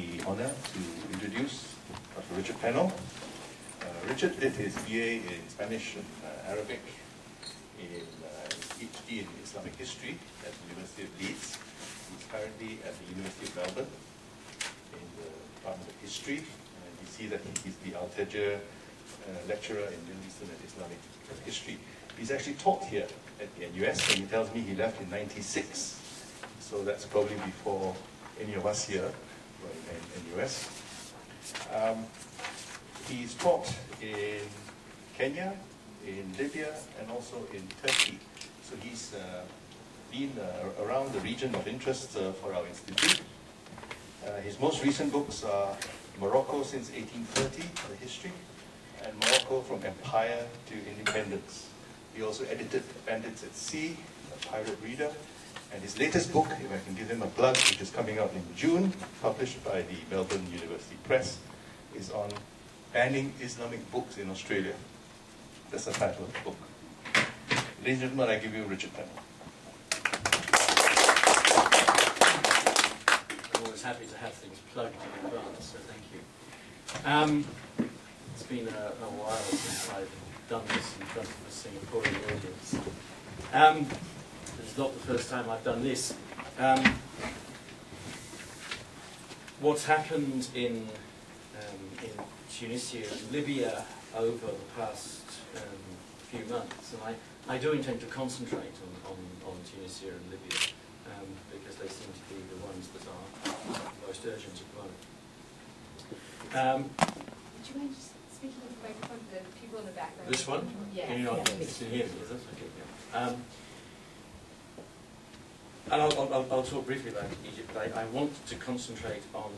the honor to introduce Dr. Richard Pennell. Richard did his BA in Spanish and Arabic, in PhD in Islamic History at the University of Leeds. He's currently at the University of Melbourne in the Department of History. And you see that he's the Al-Tajr lecturer in Middle Eastern and Islamic history. He's actually taught here at the NUS, and he tells me he left in '96. So that's probably before any of us here were in NUS. He's taught in Kenya, in Libya, and also in Turkey. So he's been around the region of interest for our institute. His most recent books are Morocco since 1830, the history, and Morocco from Empire to Independence. He also edited Bandits at Sea, a pirate reader, and his latest book, if I can give him a plug, which is coming out in June, published by the Melbourne University Press, is on banning Islamic books in Australia. That's the title of the book. Ladies and gentlemen, I give you Richard Pennell. I'm always happy to have things plugged in advance, so thank you. It's been a while since I've done this in front of a Singaporean audience. This is not the first time I've done this. What's happened in Tunisia and Libya over the past few months, and I do intend to concentrate on Tunisia and Libya because they seem to be the ones that are most urgent at the moment. Would you mind just speaking into the microphone to the people in the background? This one? Yeah. Can you not hear me? Is that okay? Yeah. And I'll talk briefly about Egypt, but I want to concentrate on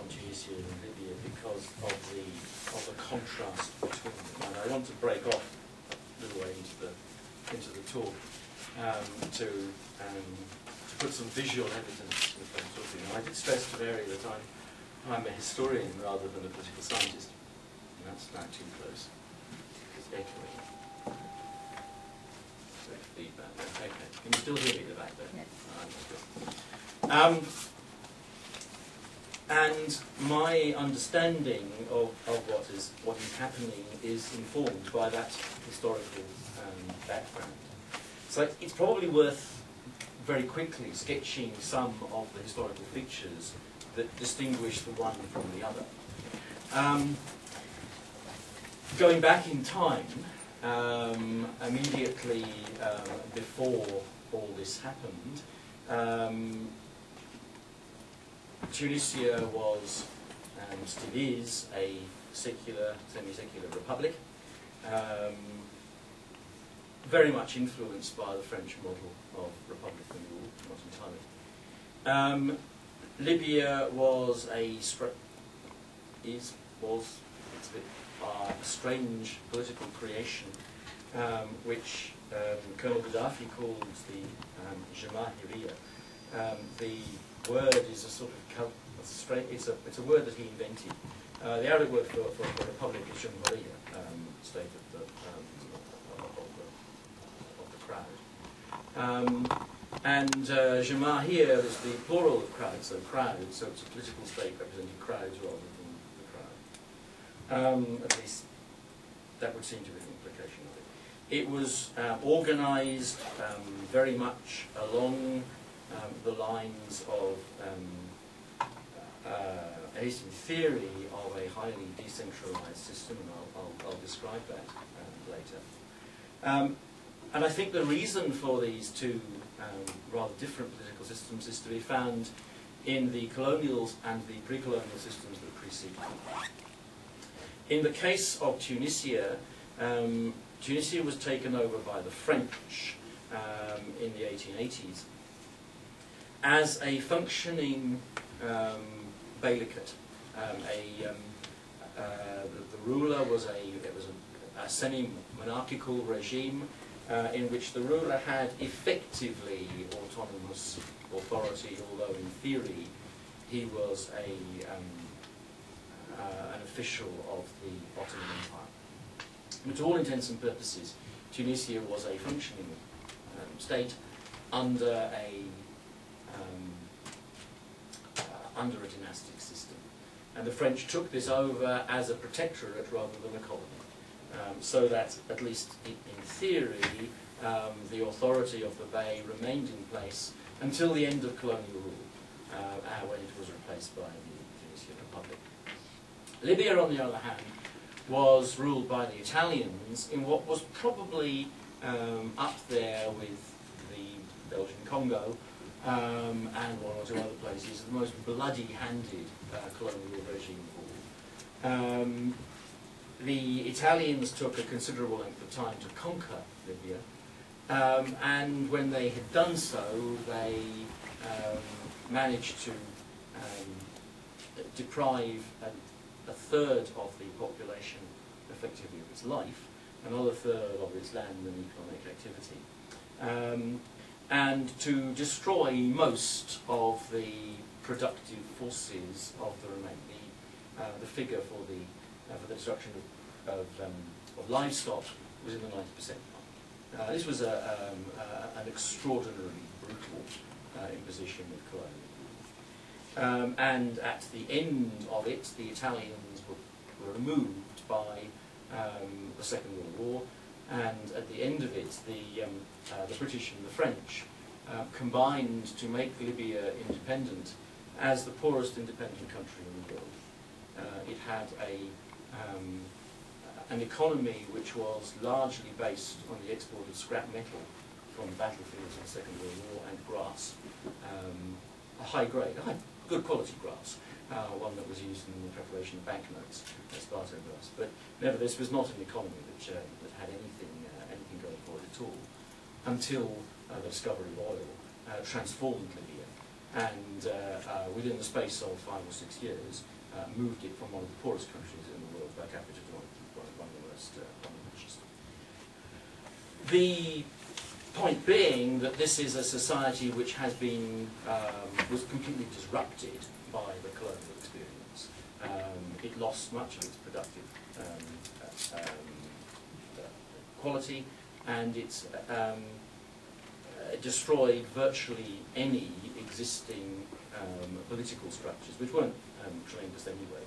Tunisia and Libya because of the contrast between them. And I want to break off a little way into the talk to put some visual evidence with what I'm talking about. I did stress to Mary that I'm a historian rather than a political scientist. And that's not too close. It's echoing. Feedback. Okay. Can you still hear me in the back there? Yes. And my understanding of what is happening is informed by that historical background. So it's probably worth very quickly sketching some of the historical features that distinguish the one from the other. Going back in time, immediately before all this happened, Tunisia was, and still is, a secular, semi-secular republic, very much influenced by the French model of republican rule, not entirely. Libya was a strange political creation, which Colonel Qaddafis calls the Jamahiriya. The word is a sort of it's a word that he invented. The Arabic word for republic is Jamahiriya, state of the crowd. And Jamahir is the plural of crowd, so crowd, so it's a political state representing crowds rather than the crowd. At least that would seem to be the implication of it. It was organised very much along the lines of, at least in theory, of a highly decentralised system, and I'll describe that later. And I think the reason for these two rather different political systems is to be found in the colonial and the pre-colonial systems that preceded them. In the case of Tunisia, Tunisia was taken over by the French in the 1880s as a functioning beylicate. The ruler was a semi-monarchical regime in which the ruler had effectively autonomous authority, although in theory he was an official of the Ottoman Empire. And to all intents and purposes, Tunisia was a functioning state under under a dynastic system. And the French took this over as a protectorate rather than a colony, so that, at least in theory, the authority of the Bey remained in place until the end of colonial rule, when it was replaced by the Tunisian Republic. Libya, on the other hand, was ruled by the Italians in what was probably up there with the Belgian Congo and one or two other places, the most bloody-handed colonial regime of all. The Italians took a considerable length of time to conquer Libya, and when they had done so, they managed to deprive a third of the population effectively of its life, another third of its land and economic activity, and to destroy most of the productive forces of the remaining. The figure for the destruction of livestock was in the 90% mark. This was an extraordinarily brutal imposition of colonial. And at the end of it, the Italians were removed by the Second World War, and at the end of it, the British and the French combined to make Libya independent as the poorest independent country in the world. It had an economy which was largely based on the export of scrap metal from battlefields in the Second World War and grass, a high-grade, good quality grass, one that was used in the preparation of banknotes, Sparto grass. But nevertheless, this was not an economy that had anything going for it at all, until the discovery of oil transformed Libya, and within the space of 5 or 6 years, moved it from one of the poorest countries in the world per capita to one of the richest. The point being that this is a society which has been, was completely disrupted by the colonial experience. It lost much of its productive quality, and it's destroyed virtually any existing political structures, which weren't tremendous anyway.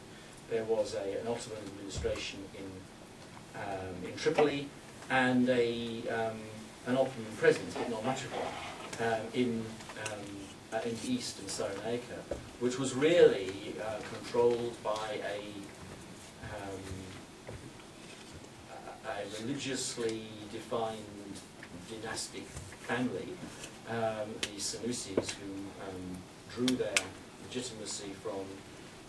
There was an Ottoman administration in Tripoli, and an Ottoman presence, but not much of one, in the east in Cyrenaica, which was really controlled by a religiously defined dynastic family, the SYNOPSIS, who drew their legitimacy from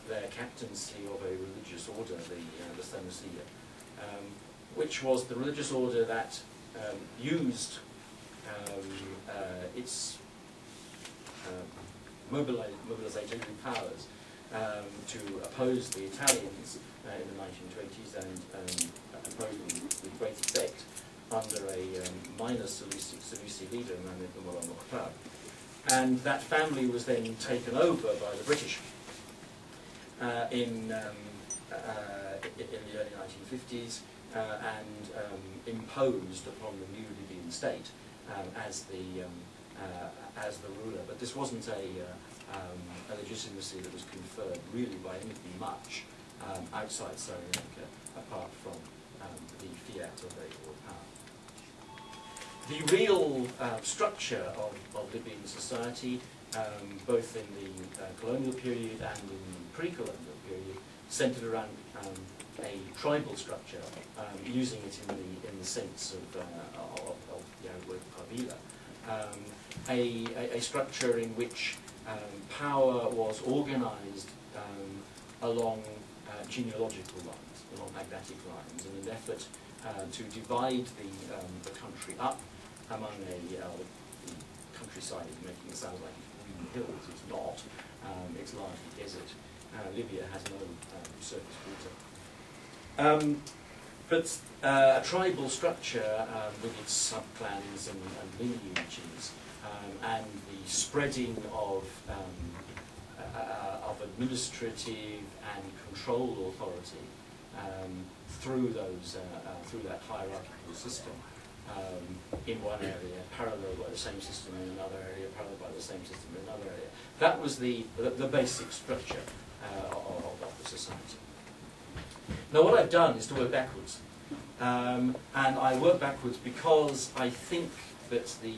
their captaincy of a religious order, the Sanusiya, which was the religious order that used its mobilizatory powers to oppose the Italians in the 1920s, and opposed them with great effect under a minor Senussi leader, a man named Mullah Mukhtar. And that family was then taken over by the British in the early 1950s and imposed upon the new Libyan state as the ruler. But this wasn't a legitimacy that was conferred really by anything much outside Cyrenaica, apart from the fiat of a power. The real structure of Libyan society, both in the colonial period and in the pre-colonial period, centered around a tribal structure, using it in the sense of the word qabila, a structure in which power was organized along genealogical lines, along magnetic lines, in an effort to divide the country up among the countryside, making it sound like it's green hills. It's not. It's largely desert. Libya has no surface water. But a tribal structure with its sub-clans and lineages, and the spreading of administrative and control authority through that hierarchical system, in one area, paralleled by the same system in another area, paralleled by the same system in another area. That was the basic structure of the society. Now what I've done is to work backwards. And I work backwards because I think that the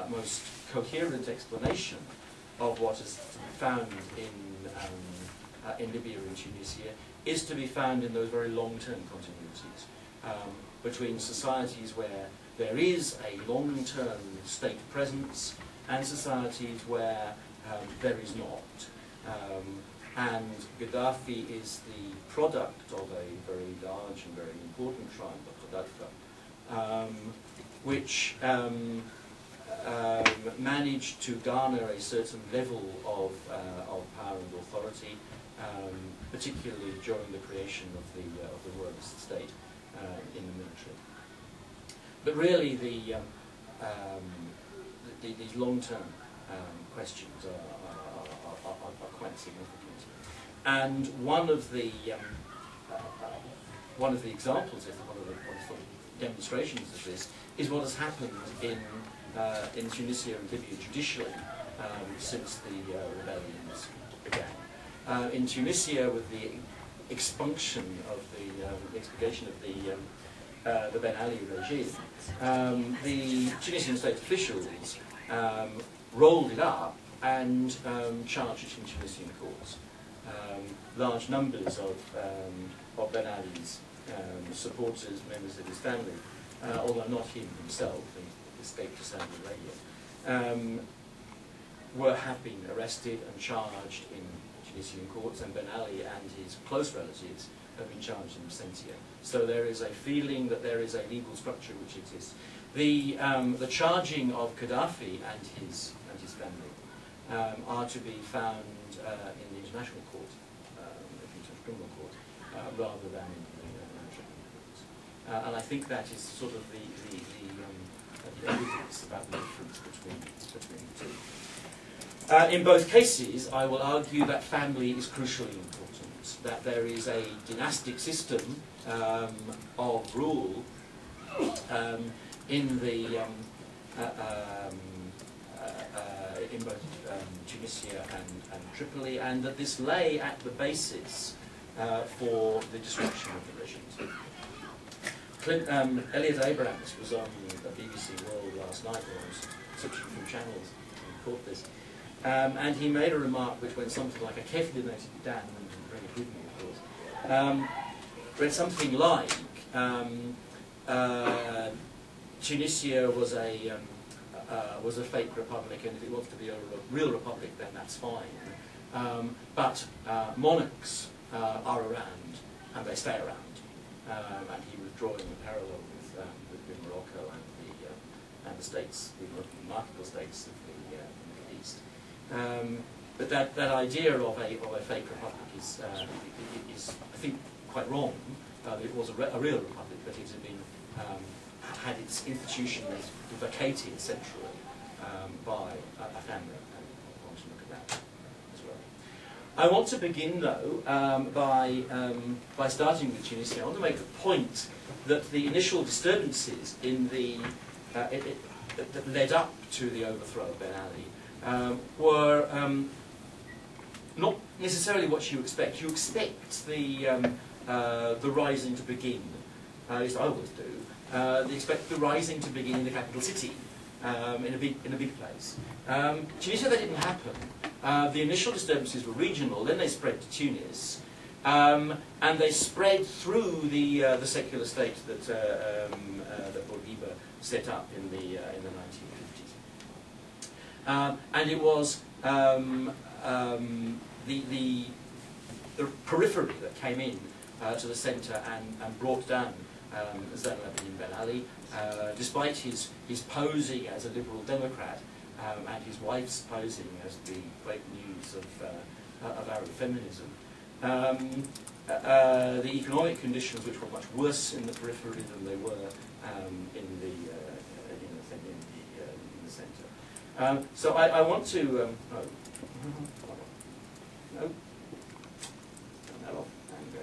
most coherent explanation of what is to be found in Libya and Tunisia is to be found in those very long-term continuities between societies where there is a long-term state presence and societies where there is not. And Gaddafi is the product of a very large and very important tribe, the Qaddafis, which managed to garner a certain level of power and authority, particularly during the creation of the royalist state in the military. But really, these long-term questions are quite significant. And one of the examples, one of the demonstrations of this, is what has happened in Tunisia and Libya judicially since the rebellions began. In Tunisia, with the expunction of the expurgation of the Ben Ali regime, the Tunisian state officials rolled it up and charged it in Tunisian courts. Large numbers of Ben Ali's supporters, members of his family, although not him himself, he escaped to Saudi Arabia, have been arrested and charged in Tunisian courts, and Ben Ali and his close relatives have been charged in absentia. So there is a feeling that there is a legal structure which exists. The charging of Qaddafi and his family are to be found in the international court, the international criminal court, rather than in the national courts. And I think that is sort of the evidence about the difference between the two. In both cases, I will argue that family is crucially important, that there is a dynastic system of rule in both Tunisia and Tripoli, and that this lay at the basis for the destruction of the regimes. Elliot Abrams was on the BBC World last night, or I was switching from channels and caught this, and he made a remark which went something like, I carefully noted it down and bring it with me, of course, read something like, Tunisia was a fake republic, and if it wants to be a real republic, then that's fine. But monarchs are around, and they stay around. And he was drawing a parallel with Morocco and the states, the remarkable states of the Middle East. But that idea of a fake republic is I think, quite wrong. It was a real republic, but it had been had its institutions vacated centrally by a family, and I want to look at that as well. I want to begin, though, by starting with Tunisia. I want to make the point that the initial disturbances in that led up to the overthrow of Ben Ali were not necessarily what you expect. You expect the rising to begin, at least I always do. They expect the rising to begin in the capital city, in a big place. Tunisia, that didn't happen. The initial disturbances were regional, then they spread to Tunis, and they spread through the secular state that Bourguiba set up in the 1950s. And it was the periphery that came in to the centre and brought down Zain al-Abidin Ben Ali, despite his posing as a liberal democrat and his wife's posing as the great muse of Arab feminism. The economic conditions, which were much worse in the periphery than they were in the centre. So I want to no. Turn that off and go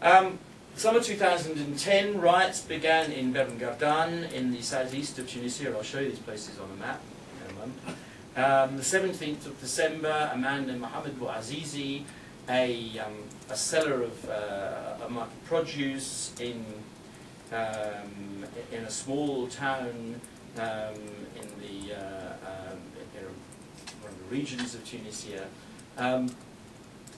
down. Summer 2010, riots began in Ben Gardan in the southeast of Tunisia. I'll show you these places on a map in a moment. The 17th of December, a man named Mohamed Bouazizi, a seller of market produce in a small town in one of the regions of Tunisia.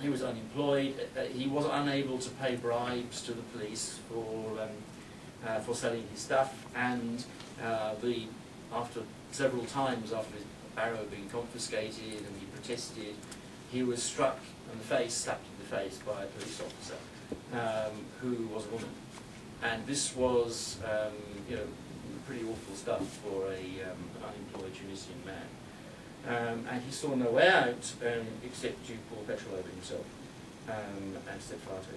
He was unemployed. He was unable to pay bribes to the police for selling his stuff, and after several times after his barrow being confiscated and he protested, he was struck in the face, slapped in the face by a police officer who was a woman. And this was, pretty awful stuff for an unemployed Tunisian man. And he saw no way out except to pour petrol over himself and set fire to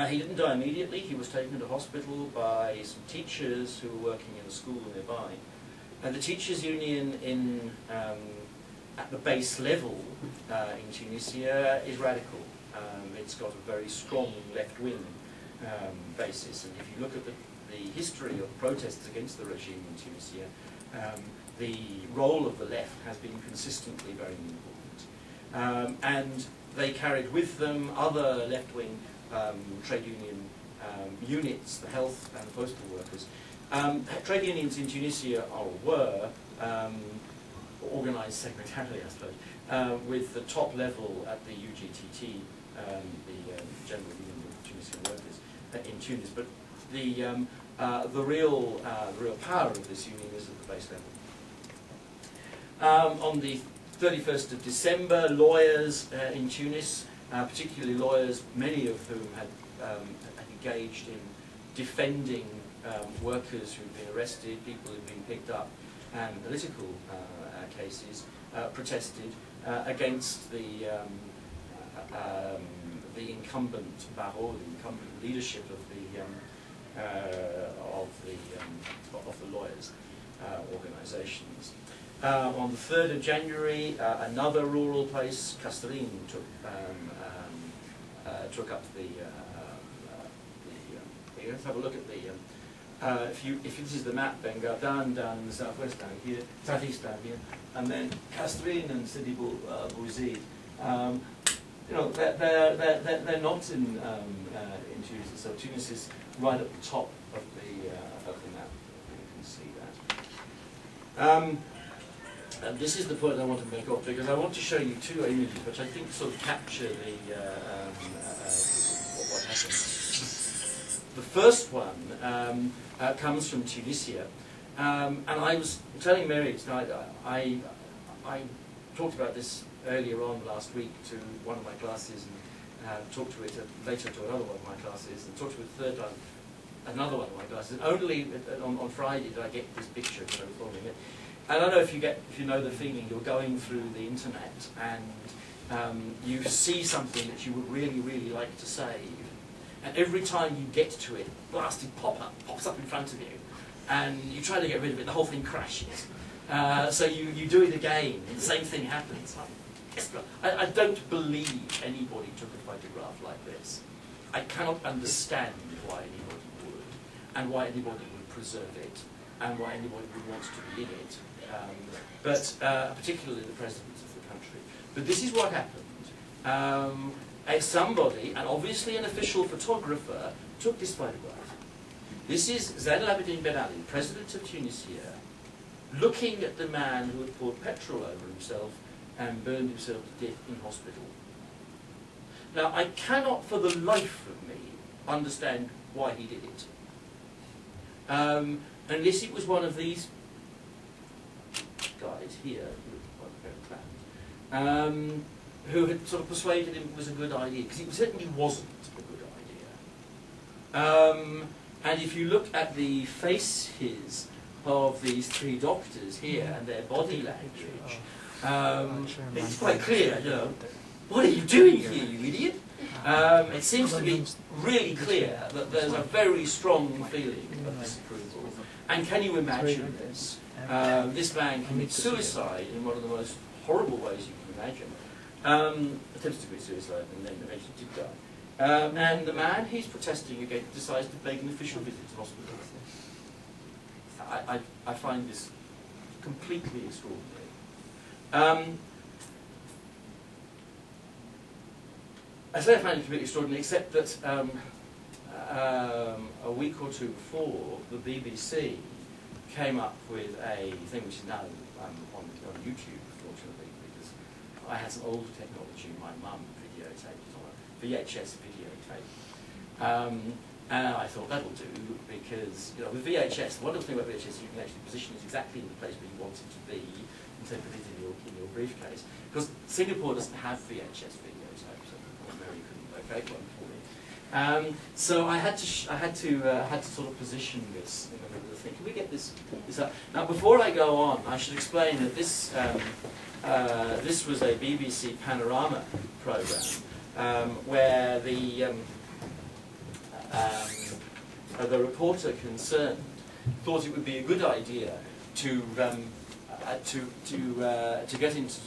it. He didn't die immediately. He was taken to hospital by some teachers who were working in a school nearby. And the teachers' union at the base level in Tunisia is radical. It's got a very strong left-wing basis. And if you look at the history of protests against the regime in Tunisia, the role of the left has been consistently very important. And they carried with them other left-wing trade union units, the health and the postal workers. Trade unions in Tunisia were organised segmentarily, I suppose, with the top level at the UGTT, the General Union of Tunisian Workers in Tunis. But the real power of this union is at the base level. On the 31st of December, lawyers in Tunis, particularly lawyers, many of whom had engaged in defending workers who'd been arrested, people who'd been picked up, and political cases, protested against the incumbent barreau, the incumbent leadership of the lawyers' organisations. On the 3rd of January, another rural place, Castellin, took up the. Let's have a look at the. If this is the map, Ben Gardan down in the southwest down here, southeast down here, and then Castellin and Sidi Bouzid. They're not in Tunis. So Tunis is right at the top of the map. You can see that. And this is the point I want to make off, because I want to show you two images which I think sort of capture what happened. The first one comes from Tunisia, and I was telling Mary tonight, I talked about this earlier on last week to one of my classes, and talked to it later to another one of my classes, and talked to it a third time, another one of my classes. And only on Friday did I get this picture because I was filming it. And I don't know if you know the feeling, you're going through the internet and you see something that you would really, really like to save. And every time you get to it, blasted pops up in front of you. And you try to get rid of it, the whole thing crashes. So you do it again, and the same thing happens. I don't believe anybody took a photograph like this. I cannot understand why anybody would, and why anybody would preserve it, and why anybody would want to be in it. Particularly the presidents of the country. But this is what happened. Somebody, and obviously an official photographer, took this photograph. This is Zain al-Abidine Ben Ali, president of Tunisia, looking at the man who had poured petrol over himself and burned himself to death in hospital. Now, I cannot for the life of me understand why he did it. Unless it was one of these guys here, who had sort of persuaded him it was a good idea, because it certainly wasn't a good idea. And if you look at the faces of these three doctors here and their body language, it's quite clear, what are you doing here, you idiot? It seems to be really clear that there's a very strong feeling of disapproval. And can you imagine this? This man committed suicide in one of the most horrible ways you can imagine. Attempts to commit suicide and then eventually did die. And the man he's protesting against decides to beg an official visit to hospital. I find this completely extraordinary. I say I find it completely extraordinary, except that a week or two before, the BBC came up with a thing which is now on YouTube, fortunately, because I had some older technology. My mum videotaped it on a VHS videotape. And I thought that'll do, because with VHS, the wonderful thing about VHS is you can actually position it exactly in the place where you want it to be, and so put it in your briefcase. Because Singapore doesn't have VHS videotapes, so ordinarily you couldn't locate one for me. So I had to sort of position this in the middle of the thing. Can we get this up? Now, before I go on, I should explain that this this was a BBC Panorama programme where the reporter concerned thought it would be a good idea to get into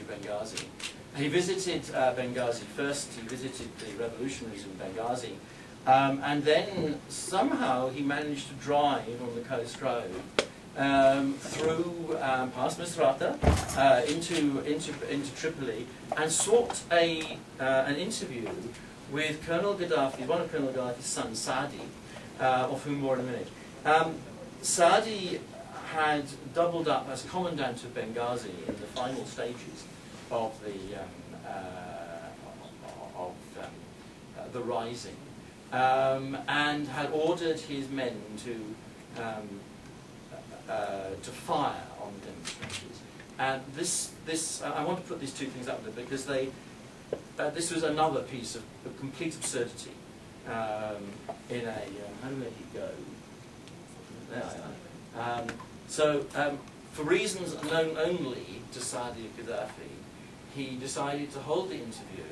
Benghazi. He visited Benghazi first. He visited the revolutionaries in Benghazi, and then somehow he managed to drive on the coast road through past Misrata into Tripoli, and sought an interview with Colonel Gaddafi, one of Colonel Gaddafi's sons, Saadi, of whom more in a minute. Saadi had doubled up as commandant of Benghazi in the final stages of the rising, and had ordered his men to fire on the demonstrators. And I want to put these two things up there because this was another piece of complete absurdity in a how do we let it go? There I am. For reasons known only to Saadi Gaddafi, he decided to hold the interview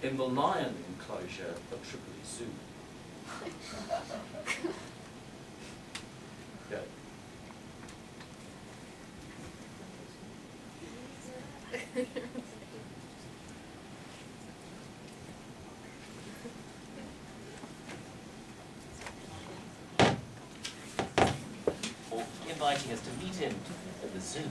in the lion enclosure of Tripoli Zoo. Go. Inviting us to meet him at the zoo.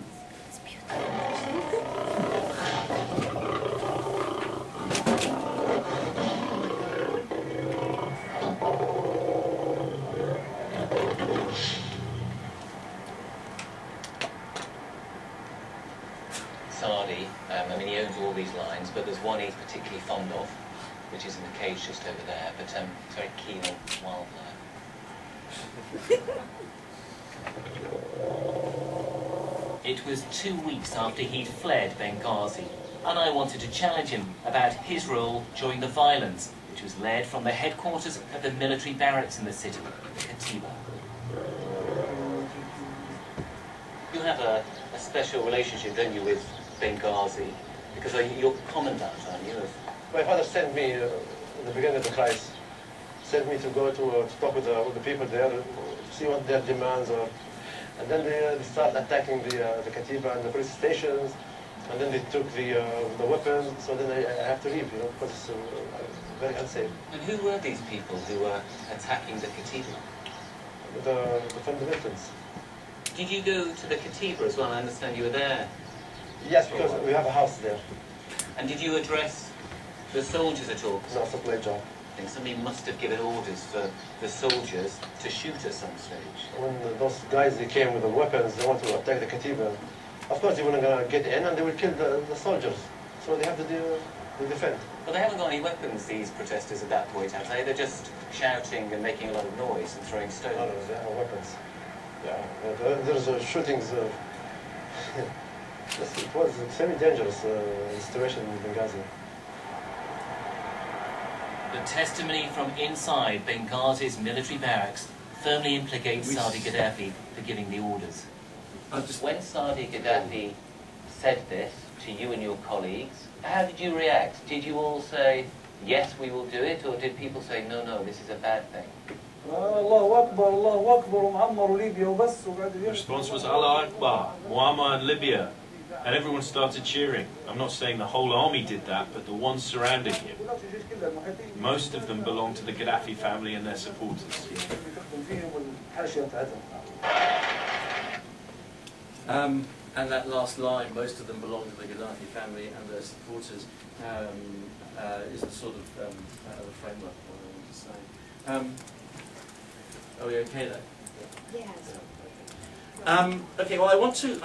Saadi, I mean, he owns all these lines, but there's one he's particularly fond of, which is in the cage just over there, but he's very keen on wildlife. It was 2 weeks after he'd fled Benghazi, and I wanted to challenge him about his role during the violence, which was led from the headquarters of the military barracks in the city, Katiba. You have a special relationship, don't you, with Benghazi? Because you're commandant, aren't you? My father sent me, in the beginning of the crisis, sent me to go to talk with the people there, to see what their demands are. And then they started attacking the Katiba and the police stations, and then they took the weapons, so then I have to leave, because it's very unsafe. And who were these people who were attacking the Katiba? The fundamentals. Did you go to the Katiba as well? I understand you were there. Yes, because we have a house there. And did you address the soldiers at all? It's not a supply job. I think somebody must have given orders for the soldiers to shoot at some stage. When those guys, they came with the weapons, they want to attack the Katiba. Of course, they were going to get in and they will kill the soldiers. So they have to defend. But they haven't got any weapons, these protesters, at that point, have they? They're just shouting and making a lot of noise and throwing stones. No, they have weapons. Yeah, there's shootings. It was a semi-dangerous situation in Benghazi. The testimony from inside Benghazi's military barracks firmly implicates Saadi Gaddafi for giving the orders. When Saadi Gaddafi said this to you and your colleagues, how did you react? Did you all say, yes, we will do it, or did people say, no, no, this is a bad thing? The response was Allah Akbar, Muammar in Libya, And everyone started cheering. I'm not saying the whole army did that, but the ones surrounding him, most of them belonged to the Gaddafi family and their supporters. And that last line, most of them belong to the Gaddafi family and their supporters, is the sort of the framework of what I want to say. Are we okay there? Yes. Okay. Well, I want to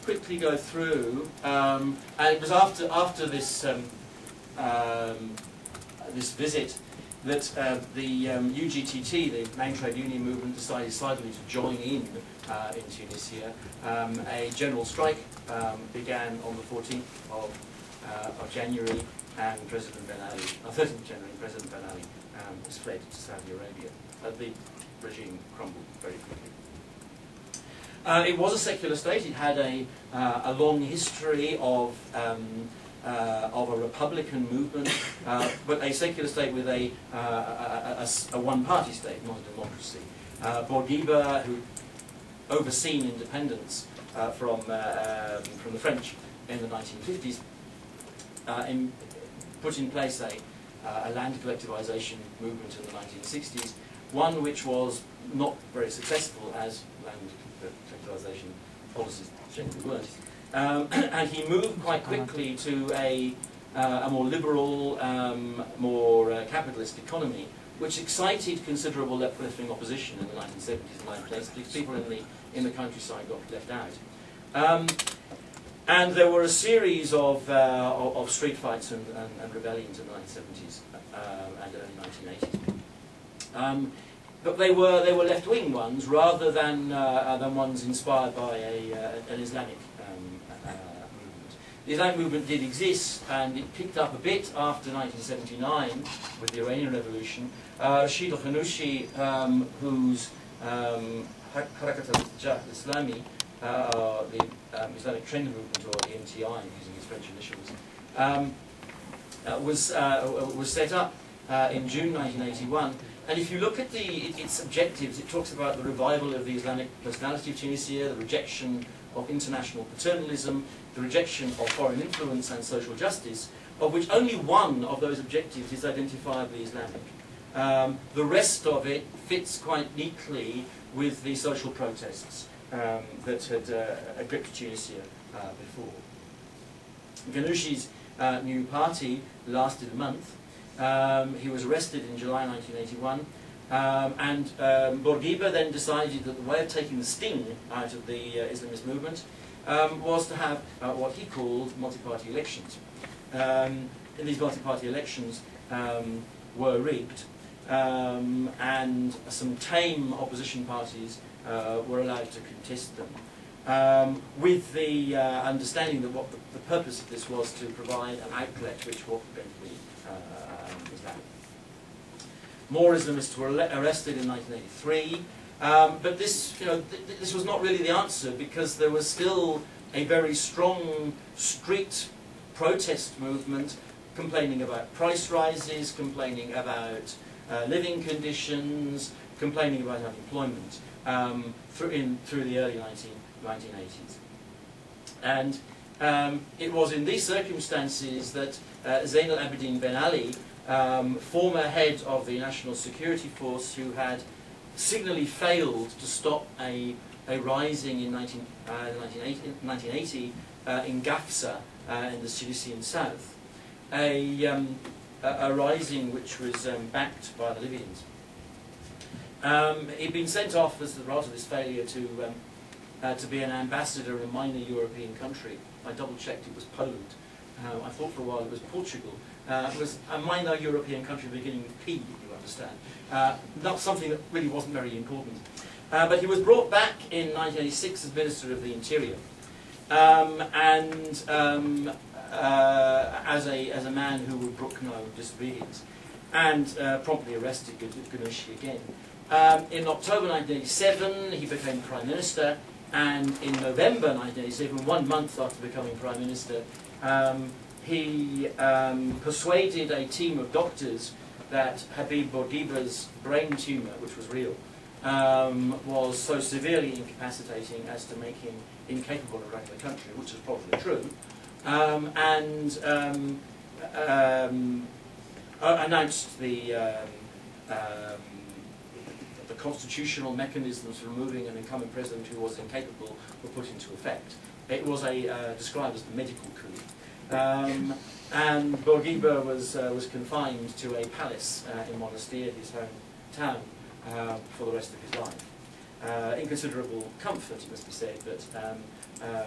quickly go through, and it was after this this visit that the UGTT, the main trade union movement, decided slightly to join in Tunisia. A general strike began on the 14th of January, and President Ben Ali, 13th of January, President Ben Ali was fled to Saudi Arabia. The regime crumbled very quickly. It was a secular state. It had a long history of a republican movement, but a secular state with a one-party state, not a democracy. Bourguiba, who overseen independence from the French in the 1950s, put in place a land collectivization movement in the 1960s, one which was not very successful, as land collectivization policies generally weren't. And he moved quite quickly to a more liberal, more capitalist economy, which excited considerable left-wing opposition in the 1970s and 1980s, because people in the countryside got left out. And there were a series of street fights and rebellions in the 1970s and early 1980s. But they were left-wing ones rather than ones inspired by an Islamic movement. The Islamic movement did exist, and it picked up a bit after 1979 with the Iranian Revolution. Rashid al-Khanouchi, whose Harakat al-Islami, the Islamic Trend Movement, or EMTI, using its French initials, was set up in June 1981. And if you look at its objectives, it talks about the revival of the Islamic personality of Tunisia, the rejection of international paternalism, the rejection of foreign influence and social justice, of which only one of those objectives is identifiably Islamic. The rest of it fits quite neatly with the social protests that had gripped Tunisia before. Ghanouchi's new party lasted a month. He was arrested in July 1981, and Bourguiba then decided that the way of taking the sting out of the Islamist movement was to have what he called multi-party elections. In these multi-party elections were rigged, and some tame opposition parties were allowed to contest them, with the understanding that what the purpose of this was to provide an outlet which was going to be Islamic. More Islamists were arrested in 1983, but this, this was not really the answer, because there was still a very strong street protest movement complaining about price rises, complaining about living conditions, complaining about unemployment through the early 1980s. And it was in these circumstances that Zain al-Abidine Ben Ali, former head of the National Security Force, who had signally failed to stop a rising in 1980 in Gafsa in the Cilician south, a rising which was backed by the Libyans. He'd been sent off as the result of this failure to be an ambassador in a minor European country. I double-checked, it was Poland. I thought for a while it was Portugal. It was a minor European country beginning with P, if you understand. Not something that really wasn't very important. But he was brought back in 1986 as Minister of the Interior, as a man who would brook no disobedience, and promptly arrested Ghanouchi again. In October 1987, he became Prime Minister, and in November 1987, 1 month after becoming Prime Minister, he persuaded a team of doctors that Habib Bourguiba's brain tumour, which was real, was so severely incapacitating as to make him incapable of running the country, which is probably true, announced the constitutional mechanisms for removing an incumbent president who was incapable were put into effect. It was described as the medical coup. And Bourguiba was confined to a palace in Monastir, his hometown, for the rest of his life. In considerable comfort, it must be said, but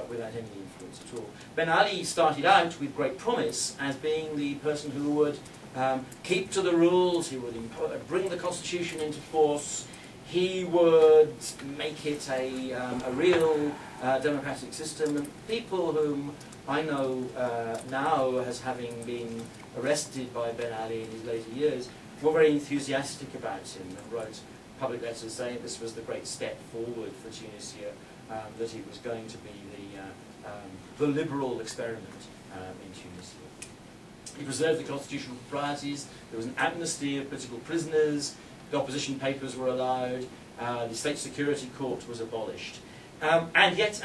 without any influence at all. Ben Ali started out with great promise as being the person who would keep to the rules, he would bring the constitution into force, he would make it a real democratic system, and people whom I know now as having been arrested by Ben Ali in his later years were very enthusiastic about him and wrote public letters saying this was the great step forward for Tunisia, that he was going to be the liberal experiment in Tunisia. He preserved the constitutional proprieties, there was an amnesty of political prisoners, the opposition papers were allowed, the State Security Court was abolished. And yet,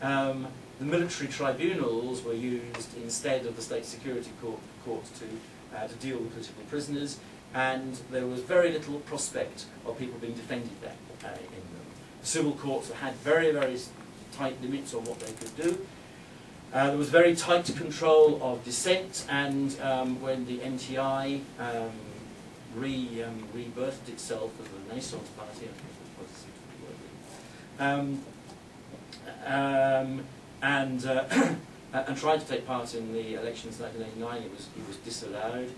the military tribunals were used instead of the State Security Court to deal with political prisoners, and there was very little prospect of people being defended there in them. The civil courts had very, very tight limits on what they could do. There was very tight control of dissent, and when the MTI rebirthed itself as the Renaissance Party, and tried to take part in the elections in 1989, he was disallowed.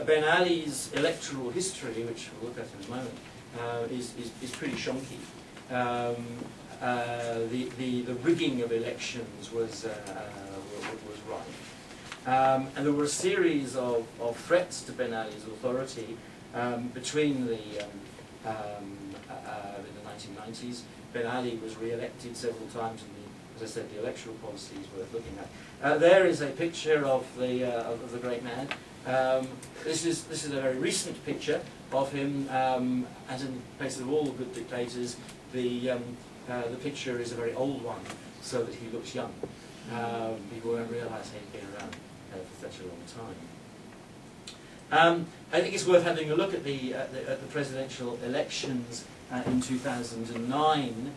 Ben Ali's electoral history, which we'll look at in a moment, is pretty shonky. The rigging of elections was right. And there were a series of threats to Ben Ali's authority between the 1990s. Ben Ali was re-elected several times, and as I said, the electoral policy is worth looking at. There is a picture of the great man. This is a very recent picture of him, as in the case of all good dictators. The picture is a very old one, so that he looks young. People won't realise he'd been around for such a long time. I think it's worth having a look at the presidential elections in 2009,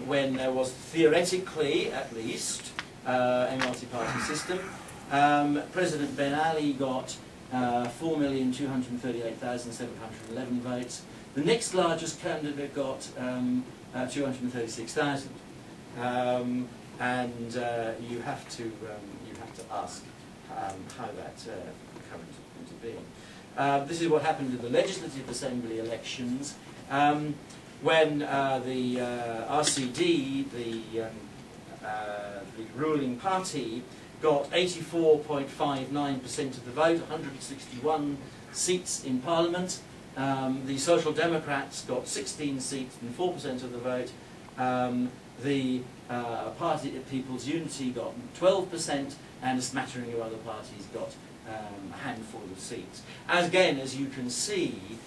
when there was theoretically, at least, a multi-party system. President Ben Ali got 4,238,711 votes. The next largest candidate got 236,000, and you have to ask how that came into being. This is what happened in the Legislative Assembly elections, when the RCD, the ruling party, got 84.59% of the vote, 161 seats in Parliament. The Social Democrats got 16 seats and 4% of the vote. The Party of People's Unity got 12%, and a smattering of other parties got a handful of seats. Again, as you can see,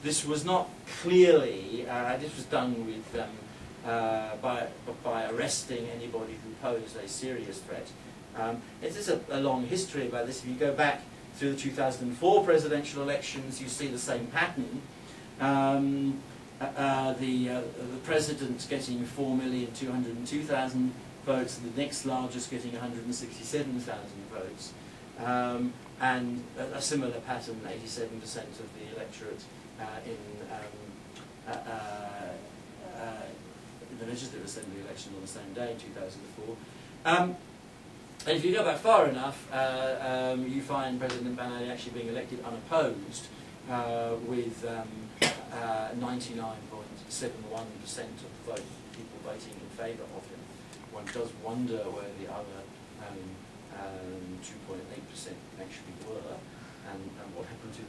this was not clearly, this was done with by arresting anybody who posed a serious threat. It is a long history about this. If you go back through the 2004 presidential elections, you see the same pattern. The president getting 4,202,000 votes, and the next largest getting 167,000 votes. And a similar pattern, 87% of the electorate in the Legislative Assembly election on the same day, 2004. And if you go back far enough, you find President Ben Ali actually being elected unopposed, with 99.71% of the vote, people voting in favour of him. One does wonder where the other 2.8% actually were, and what happened to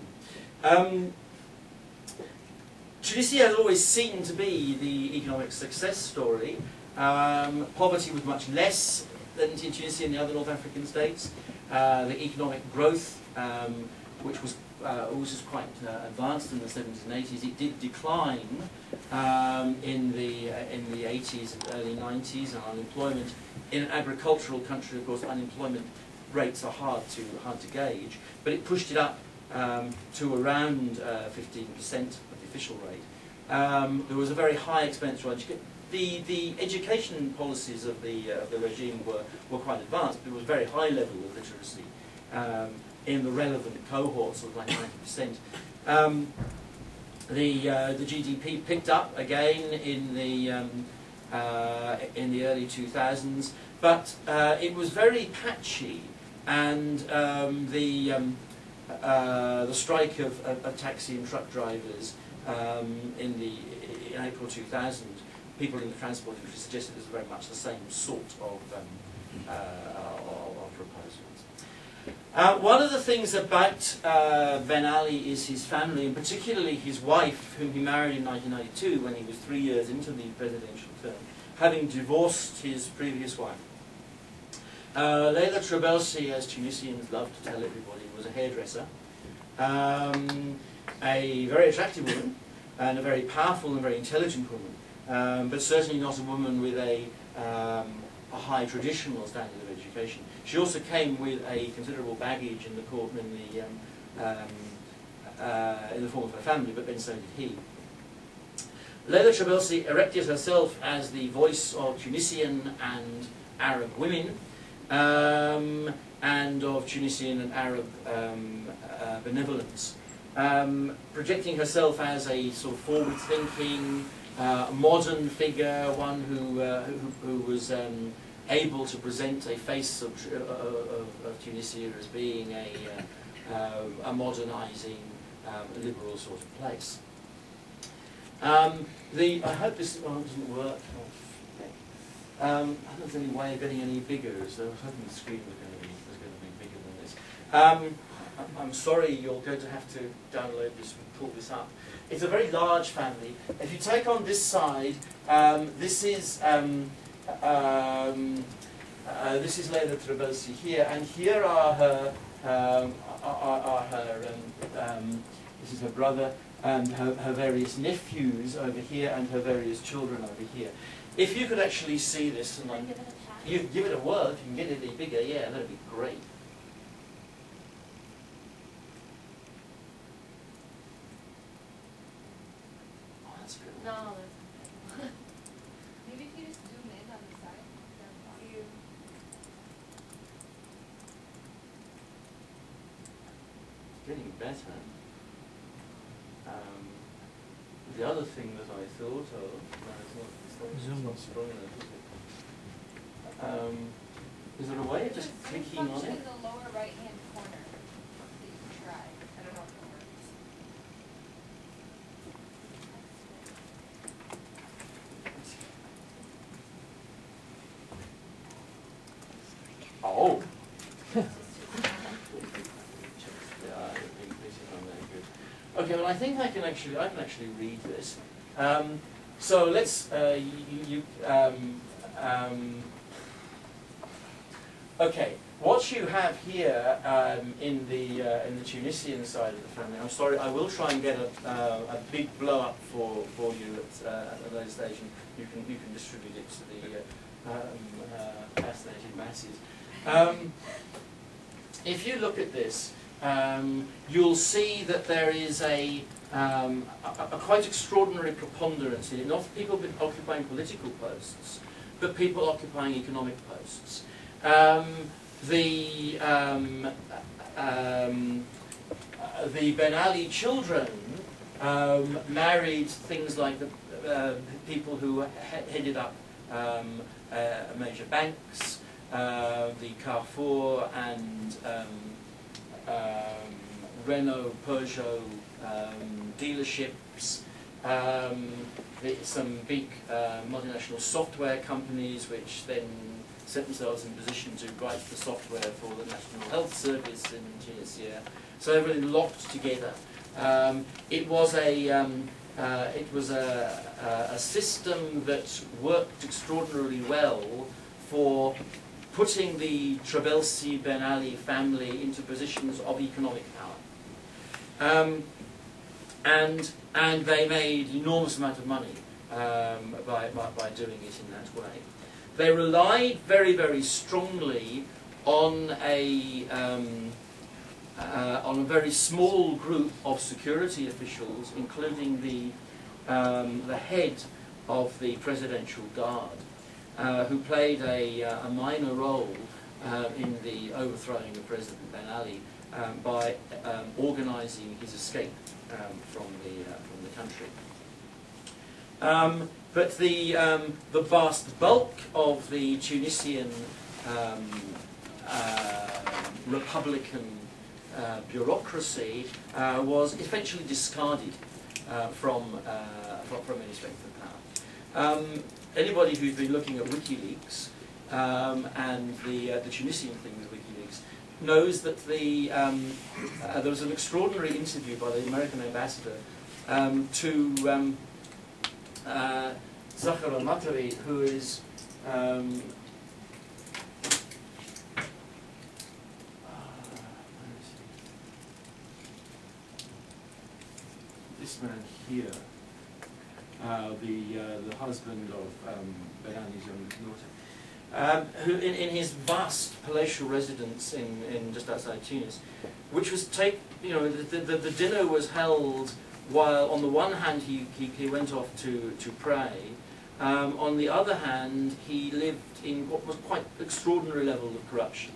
them. Tunisia has always seemed to be the economic success story. Poverty was much less than in Tunisia and the other North African states. The economic growth, which was was quite advanced in the 70s and 80s. It did decline in the 80s and early 90s, and unemployment in an agricultural country, of course, unemployment rates are hard to gauge, but it pushed it up to around 15% of the official rate. There was a very high expenditure on education. The education policies of the regime were quite advanced. There was a very high level of literacy in the relevant cohorts, of like 90%. The GDP picked up again in the early 2000s, but it was very patchy, and the strike of taxi and truck drivers in April 2000, people in the transport industry suggested it was very much the same sort of proposals. One of the things about Ben Ali is his family, and particularly his wife, whom he married in 1992 when he was 3 years into the presidential term, having divorced his previous wife. Leila Trabelsi, as Tunisians love to tell everybody, was a hairdresser, a very attractive woman, and a very powerful and very intelligent woman, but certainly not a woman with a high traditional standard of education. She also came with a considerable baggage in the court in the form of her family, but then so did he. Leila Trabelsi erected herself as the voice of Tunisian and Arab women, and of Tunisian and Arab benevolence, projecting herself as a sort of forward-thinking, modern figure, one who was able to present a face of Tunisia as being a modernising, liberal sort of place. I hope this one doesn't work. I don't know if there's any way of getting any bigger, so I was hoping the screen was going to be bigger than this. I'm sorry, you're going to have to download this and pull this up. It's a very large family. If you take on this side, this is Leila Trabelsi here, and here are her this is her brother and her various nephews over here, and her various children over here. If you could actually see this, and you give it a whirl, if you can get it any bigger, yeah, that'd be great. Oh, that's good. No, that's okay. Maybe if you just zoom in on the side. It's getting better. The other thing that I thought of, it's not strong enough, is it? Is there a way of just clicking on function it? in the lower right-hand corner that you can try. I don't know if it works. Oh. Okay, well, I think I can actually read this. So let's okay. What you have here in the Tunisian side of the family. I'm sorry, I will try and get a big blow up for you at a later stage. You can distribute it to the fascinated masses. If you look at this. You'll see that there is a quite extraordinary preponderance in it, not people occupying political posts, but people occupying economic posts. The Ben Ali children married things like the people who headed up major banks, the Carrefour and Renault, Peugeot dealerships, some big multinational software companies which then set themselves in position to write the software for the National Health Service in Tunisia. So everything locked together. It was a system that worked extraordinarily well for putting the Trabelsi Ben Ali family into positions of economic power. And they made an enormous amount of money by doing it in that way. They relied very, very strongly on a very small group of security officials, including the head of the Presidential Guard, who played a minor role in the overthrowing of President Ben Ali by organising his escape from the country. But the vast bulk of the Tunisian Republican bureaucracy was eventually discarded from any strength of power. Anybody who's been looking at WikiLeaks and the Tunisian thing with WikiLeaks knows that there was an extraordinary interview by the American ambassador to Zahra al-Matari, who is this man here, the husband of Ben Ali's youngest daughter, who in his vast palatial residence in just outside Tunis, which was the dinner was held while on the one hand he went off to pray, on the other hand he lived in what was quite extraordinary level of corruption,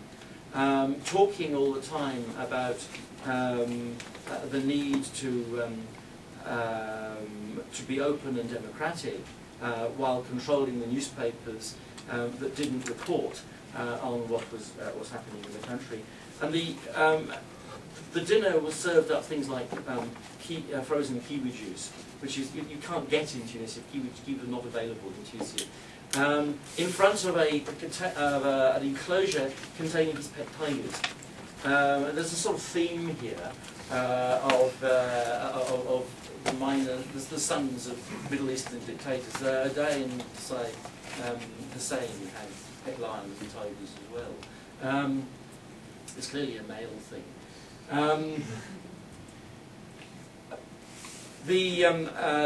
talking all the time about the need to be open and democratic, while controlling the newspapers that didn't report on what was happening in the country. And the dinner was served up things like frozen kiwi juice, which is you can't get in Tunisia. Kiwi are not available in Tunisia. In front of an enclosure containing his pet tigers. There's a sort of theme here of the sons of Middle Eastern dictators. Dayan Hussein had pet lions and tigers as well. It's clearly a male thing. The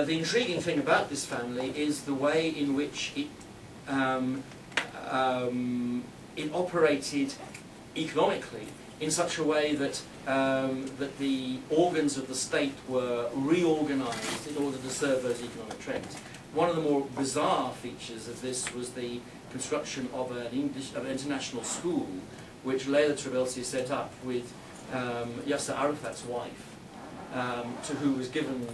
intriguing thing about this family is the way in which it operated economically in such a way that that the organs of the state were reorganised in order to serve those economic trends. One of the more bizarre features of this was the construction of an international school, which Leila Trabelsi set up with Yasser Arafat's wife, to who was given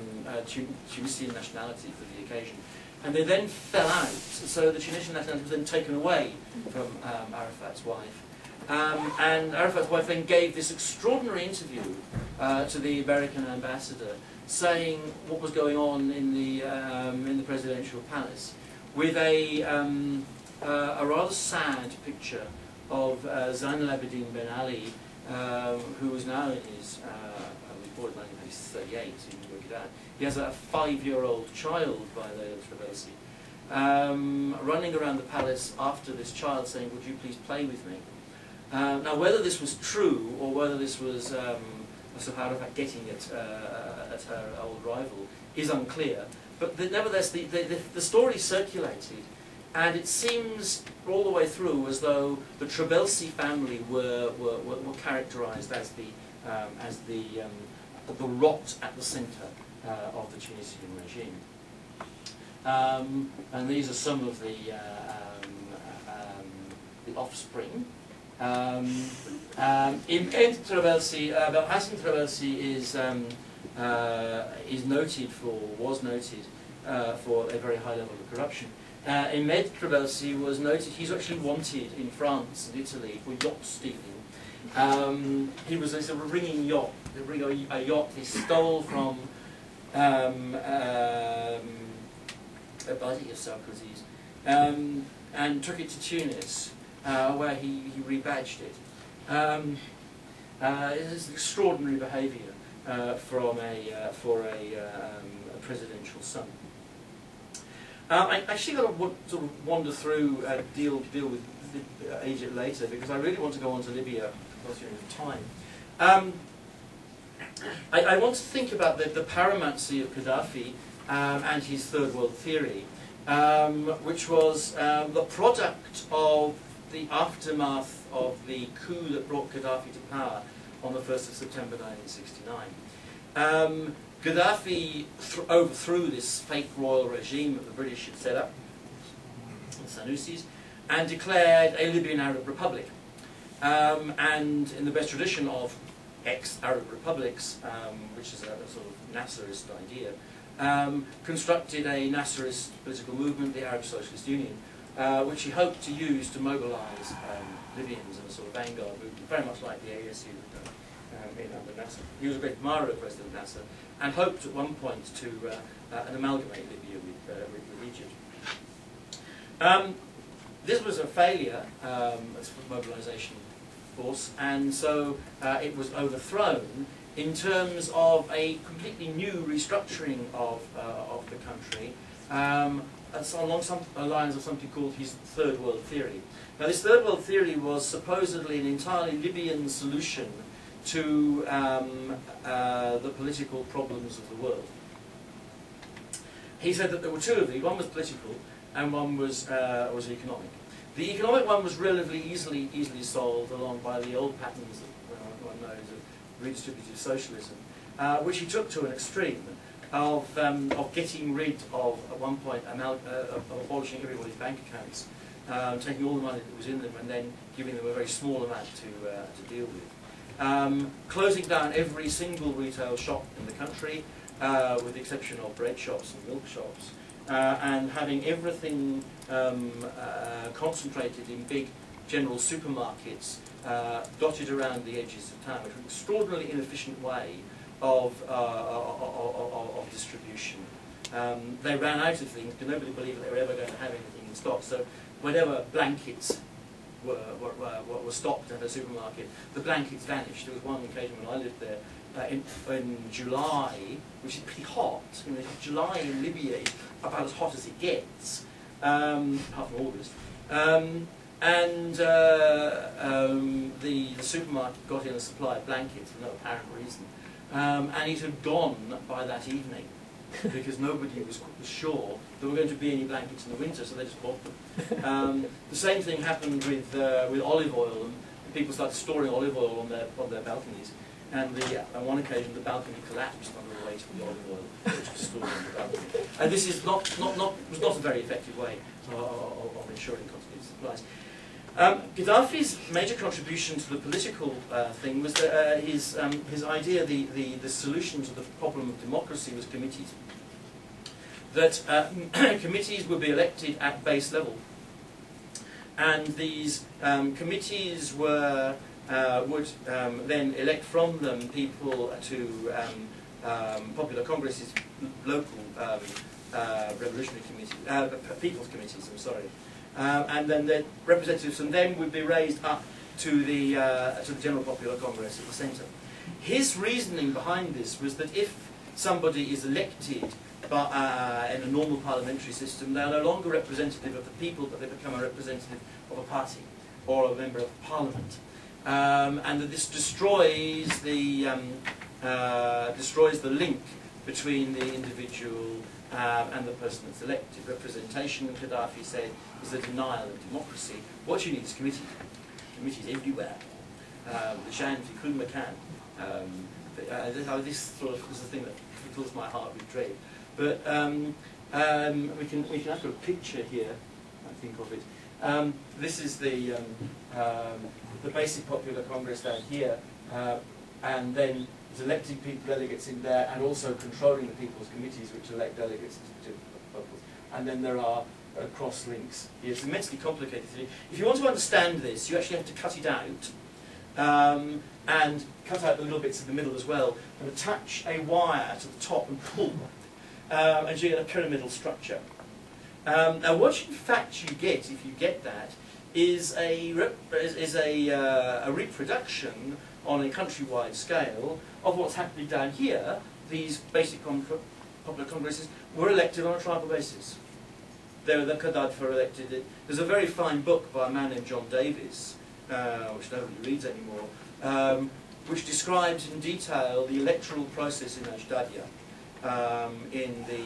Tunisian nationality for the occasion. And they then fell out, so the Tunisian nationality was then taken away from Arafat's wife. And Arafat's wife then gave this extraordinary interview to the American ambassador, saying what was going on in the presidential palace, with a rather sad picture of Zain al-Abidin Ben Ali, who was now in his, we bought it in 1938, so you can work it out. He has a 5-year-old child by Leila Trabelsi, running around the palace after this child saying, "Would you please play with me?" Now, whether this was true or whether this was Arafat getting at her old rival is unclear. But nevertheless, the story circulated, and it seems all the way through as though the Trabelsi family were characterised as the rot at the centre of the Tunisian regime. And these are some of the offspring. In Trabelsi, Hassan Trabelsi was noted for a very high level of corruption. Ahmed Trabelsi was noted, he's actually wanted in France and Italy for yacht stealing. He was a ringing yacht, a yacht he stole from a buddy of Sarkozy's, and took it to Tunis, where he rebadged it. It is extraordinary behaviour for a presidential son. I actually got to sort of wander through, deal with Egypt later, because I really want to go on to Libya because of time. I want to think about the paramountcy of Gaddafi and his Third World Theory, which was the product of the aftermath of the coup that brought Gaddafi to power on the 1st of September 1969. Gaddafi overthrew this fake royal regime that the British had set up, the SYNOPSIS, and declared a Libyan Arab Republic. And in the best tradition of ex-Arab republics, which is a sort of Nasserist idea, constructed a Nasserist political movement, the Arab Socialist Union, which he hoped to use to mobilise Libyans in a sort of vanguard movement, very much like the ASU had done under Nasser. He was a great admirer of President Nasser, and hoped at one point to amalgamate Libya with Egypt. This was a failure as a mobilisation force, and so it was overthrown in terms of a completely new restructuring of the country, along some lines of something called his Third World Theory. Now, this Third World Theory was supposedly an entirely Libyan solution to the political problems of the world. He said that there were two of these. One was political, and one was economic. The economic one was relatively easily solved along by the old patterns that one knows of redistributive socialism, which he took to an extreme of getting rid of, at one point, of abolishing everybody's bank accounts, taking all the money that was in them and then giving them a very small amount to deal with. Closing down every single retail shop in the country, with the exception of bread shops and milk shops, and having everything concentrated in big general supermarkets dotted around the edges of town, which was an extraordinarily inefficient way of distribution. They ran out of things because nobody believed that they were ever going to have anything in stock. So whenever blankets were stocked at a supermarket, the blankets vanished. There was one occasion when I lived there in July, which is pretty hot. You know, July in Libya is about as hot as it gets, apart from August. The supermarket got in a supply of blankets for no apparent reason, and it had gone by that evening because nobody was sure there were going to be any blankets in the winter, so they just bought them. The same thing happened with olive oil, and people started storing olive oil on their balconies. And on one occasion, the balcony collapsed under the weight of the olive oil, which was stored on the balcony. And this is was not a very effective way of ensuring continuity supplies. Gaddafi's major contribution to the political thing was that his idea, the solution to the problem of democracy was committees. That committees would be elected at base level, and these committees would then elect from them people to popular congresses, local revolutionary committees, people's committees. I'm sorry. And then the representatives from them would be raised up to the General Popular Congress at the centre. His reasoning behind this was that if somebody is elected in a normal parliamentary system, they are no longer representative of the people, but they become a representative of a party or a member of parliament, and that this destroys the link between the individual and the person that's elected. Representation, Gaddafi said, is the denial of democracy. What you need is committees. Committees everywhere. The Shan fi kul makan. This sort of is the thing that fills my heart with dread. But we can have a picture here. I think of it. This is the basic popular congress down here, and then it's electing delegates in there, and also controlling the people's committees, which elect delegates to locals. And then there are cross links here. It's immensely complicated. If you want to understand this, you actually have to cut it out, and cut out the little bits in the middle as well, and attach a wire to the top and pull, and you get a pyramidal structure. Now, what in fact you get, if you get that, is a reproduction on a countrywide scale of what's happening down here. These basic popular congresses were elected on a tribal basis. The Qaddafis were elected. There's a very fine book by a man named John Davis, which nobody reads anymore, which describes in detail the electoral process in Ajdadia in the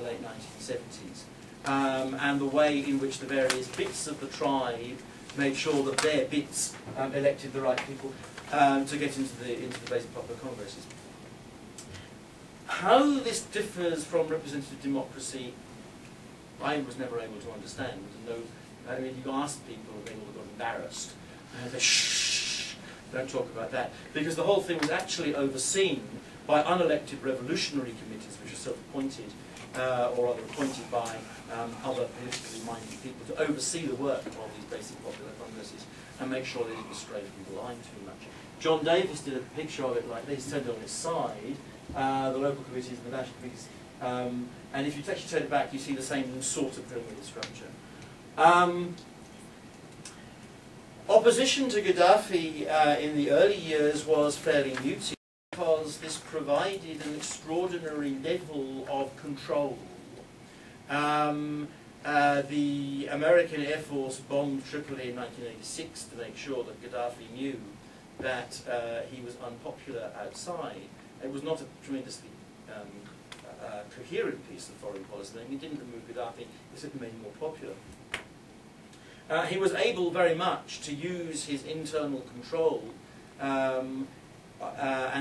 late 1970s, and the way in which the various bits of the tribe made sure that their bits elected the right people to get into the basic popular congresses. How this differs from representative democracy, I was never able to understand. No, I mean, you asked people, and they all got embarrassed. And they shh, don't talk about that, because the whole thing was actually overseen by unelected revolutionary committees, which are self-appointed or rather appointed by other politically minded people to oversee the work of these basic popular congresses and make sure they didn't stray from the line too much. John Davis did a picture of it like this, turned it on its side, the local committees and the national committees, and if you actually turn it back, you see the same sort of pyramidal structure. Opposition to Gaddafi in the early years was fairly muted because this provided an extraordinary level of control. The American Air Force bombed Tripoli in 1986 to make sure that Gaddafi knew that he was unpopular outside. It was not a tremendously coherent piece of foreign policy. He didn't remove Gaddafi, it simply made him more popular. He was able very much to use his internal control and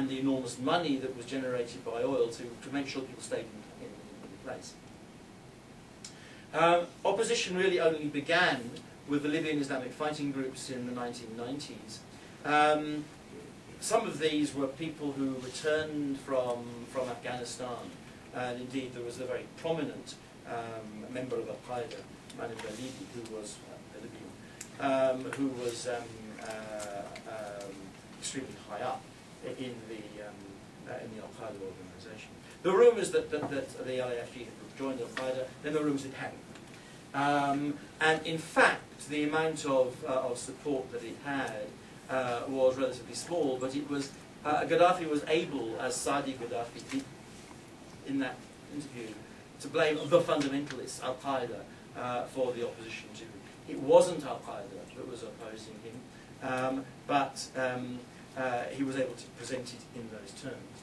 the enormous money that was generated by oil to make sure people stayed in place. Opposition really only began with the Libyan Islamic fighting groups in the 1990s. Some of these were people who returned from Afghanistan, and indeed there was a very prominent member of Al-Qaeda, a man named Alibi, who was extremely high up in the Al-Qaeda organisation. There were rumours that the LAFG had joined Al-Qaeda, then there were rumours it hadn't. And in fact, the amount of support that it had was relatively small, but it was Gaddafi was able, as Saadi Gaddafi did in that interview, to blame the fundamentalists, Al-Qaeda, for the opposition to him. It wasn't Al-Qaeda that was opposing him, but he was able to present it in those terms.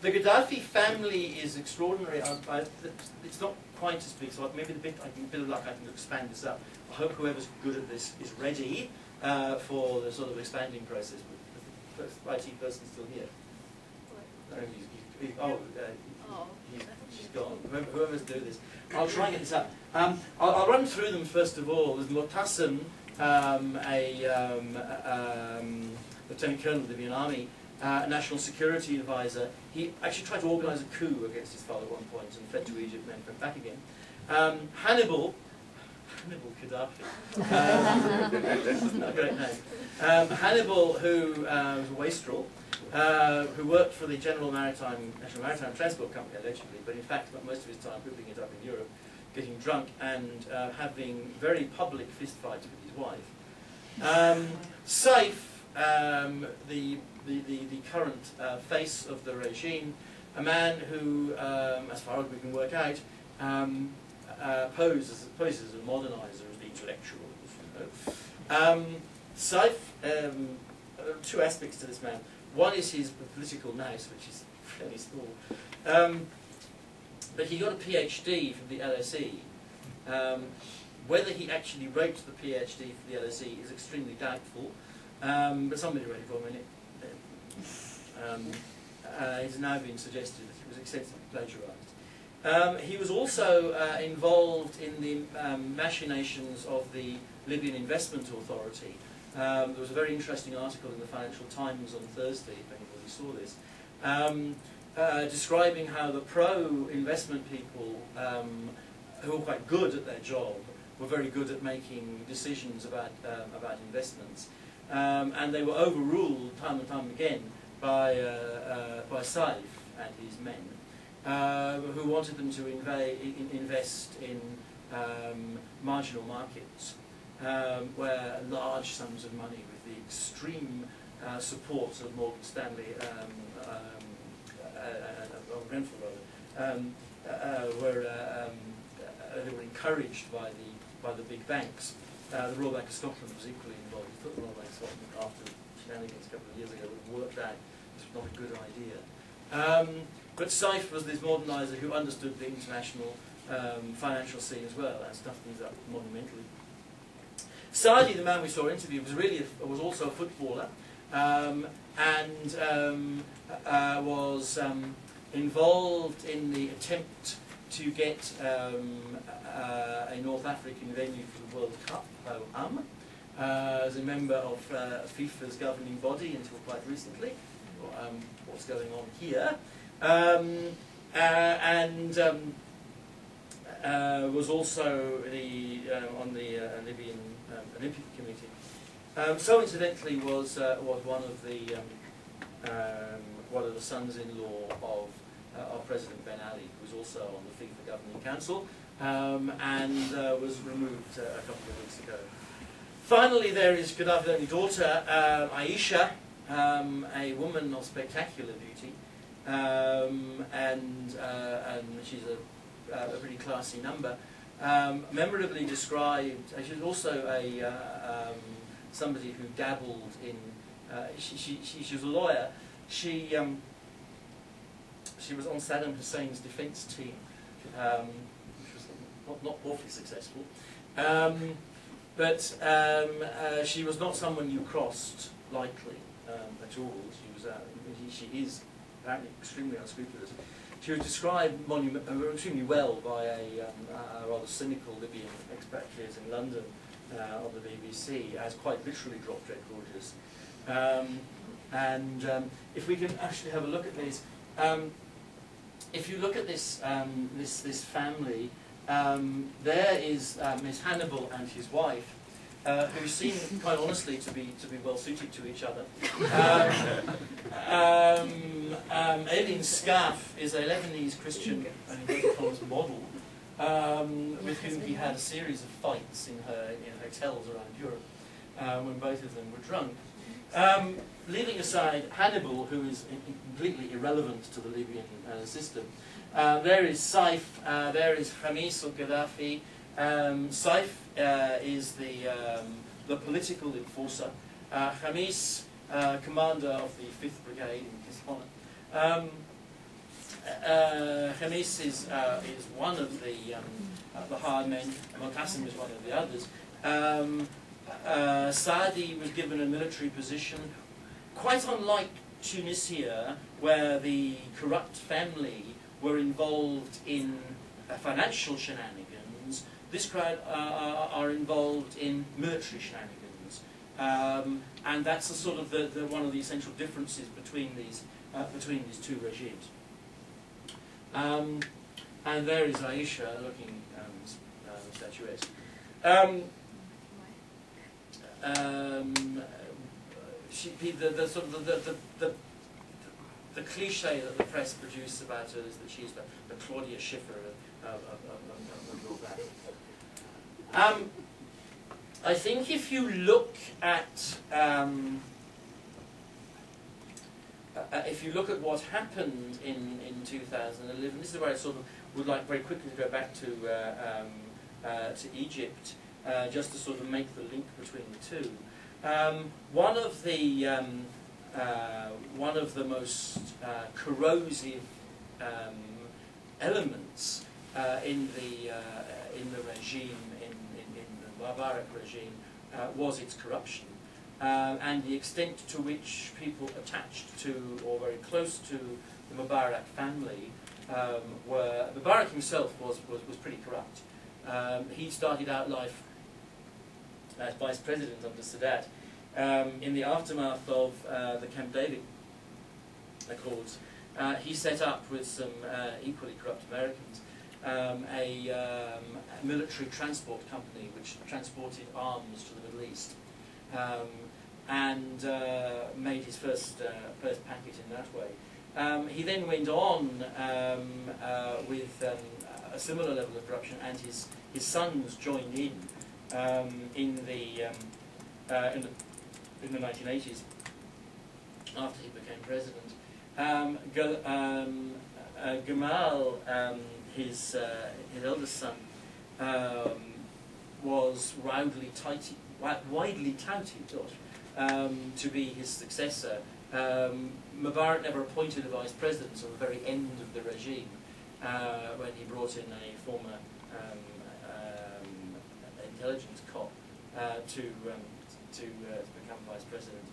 The Gaddafi family is extraordinary. It's not quite as big, so maybe a bit of luck I can expand this up. I hope whoever's good at this is ready for the sort of expanding process. But the IT person's still here. She's gone. Whoever's doing this. I'll try and get this up. I'll run through them first of all. There's Mu'tasim, Lieutenant Colonel of the Libyan Army, National Security Advisor. He actually tried to organise a coup against his father at one point and fled to Egypt and then went back again. Hannibal Gaddafi. Not a great name. Hannibal, who was a wastrel, who worked for the National Maritime Transport Company allegedly, but in fact spent most of his time whipping it up in Europe, getting drunk and having very public fistfights with his wife. Saif, the current face of the regime, a man who, as far as we can work out, poses as a modernizer, as the intellectual. Saif, two aspects to this man. One is his political nous, which is fairly small. But he got a PhD from the LSE. Whether he actually wrote the PhD for the LSE is extremely doubtful, but somebody wrote it for him, and it's now been suggested that it was extensively plagiarised. He was also involved in the machinations of the Libyan Investment Authority. There was a very interesting article in the Financial Times on Thursday, if anybody saw this, describing how the pro-investment people, who were quite good at their job, were very good at making decisions about investments, and they were overruled time and time again by Saif and his men, who wanted them to invest in marginal markets, where large sums of money, with the extreme support of Morgan Stanley or Grenfell rather, they were encouraged by the big banks. The Royal Bank of Scotland was equally involved. He put the Royal Bank of Scotland after shenanigans a couple of years ago, would have worked out this was not a good idea. But Saif was this modernizer who understood the international financial scene as well, and stuffed things up monumentally. Saadi, the man we saw interviewed, was also a footballer, and was involved in the attempt to get a North African venue for the World Cup, as a member of FIFA's governing body until quite recently. What's going on here? Was also on the Libyan Olympic Committee. So incidentally was one of the sons-in-law of President Ben Ali, who was also on the FIFA Governing Council, and was removed a couple of weeks ago. Finally, there is Gaddafi's only daughter, Aisha, a woman of spectacular beauty, and she's a pretty classy number. Memorably described, she was also somebody who dabbled in. She was a lawyer. She was on Saddam Hussein's defence team, which was not awfully successful. But she was not someone you crossed lightly at all. She is apparently extremely unscrupulous. She was described extremely well by a rather cynical Libyan expatriate in London on the BBC as quite literally drop-dead gorgeous. If we can actually have a look at this, if you look at this this family, there is Miss Hannibal and his wife, who seem quite honestly to be well suited to each other. Aileen Scaff is a Lebanese Christian model, with whom he had a series of fights in hotels around Europe when both of them were drunk. Leaving aside Hannibal, who is completely irrelevant to the Libyan system, there is Saif, there is Khamis al-Qaddafi. Saif is the political enforcer. Khamis, commander of the 5th Brigade in Kisfana. Khamis is one of the hard men. Muqasim is one of the others. Saadi was given a military position, quite unlike Tunisia, where the corrupt family were involved in financial shenanigans. This crowd are involved in military shenanigans, and that's sort of one of the essential differences between these two regimes. And there is Aisha looking statuesque. The cliche that the press produce about her is that she's the Claudia Schiffer of all that. I think if you look at what happened in 2011, this is where I sort of would like very quickly to go back to Egypt, just to sort of make the link between the two. One of the most corrosive elements in the regime, in the Mubarak regime, was its corruption, and the extent to which people attached to or very close to the Mubarak family were. Mubarak himself was pretty corrupt. He started out life as vice president under Sadat. In the aftermath of the Camp David Accords, he set up with some equally corrupt Americans a military transport company which transported arms to the Middle East, and made his first packet in that way. He then went on with a similar level of corruption, and his sons joined in the 1980s, after he became president. Gamal, his eldest son, was widely touted to be his successor. Mubarak never appointed a vice president until the very end of the regime, when he brought in a former intelligence cop to become vice president.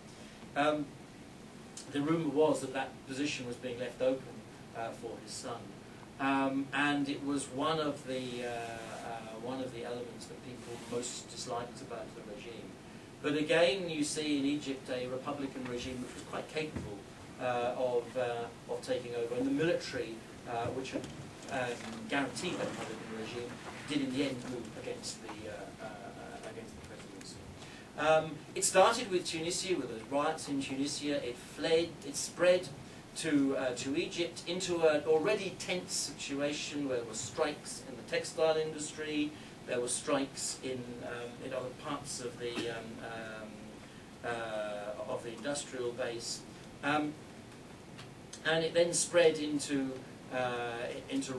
The rumour was that that position was being left open for his son, and it was one of the elements that people most disliked about the regime. But again, you see in Egypt a republican regime which was quite capable of taking over, and the military, which had guaranteed that republican regime, did in the end move against the presidency. It started with Tunisia, with the riots in Tunisia. It spread to Egypt, into an already tense situation where there were strikes in the textile industry. There were strikes in other parts of the industrial base, and it then spread into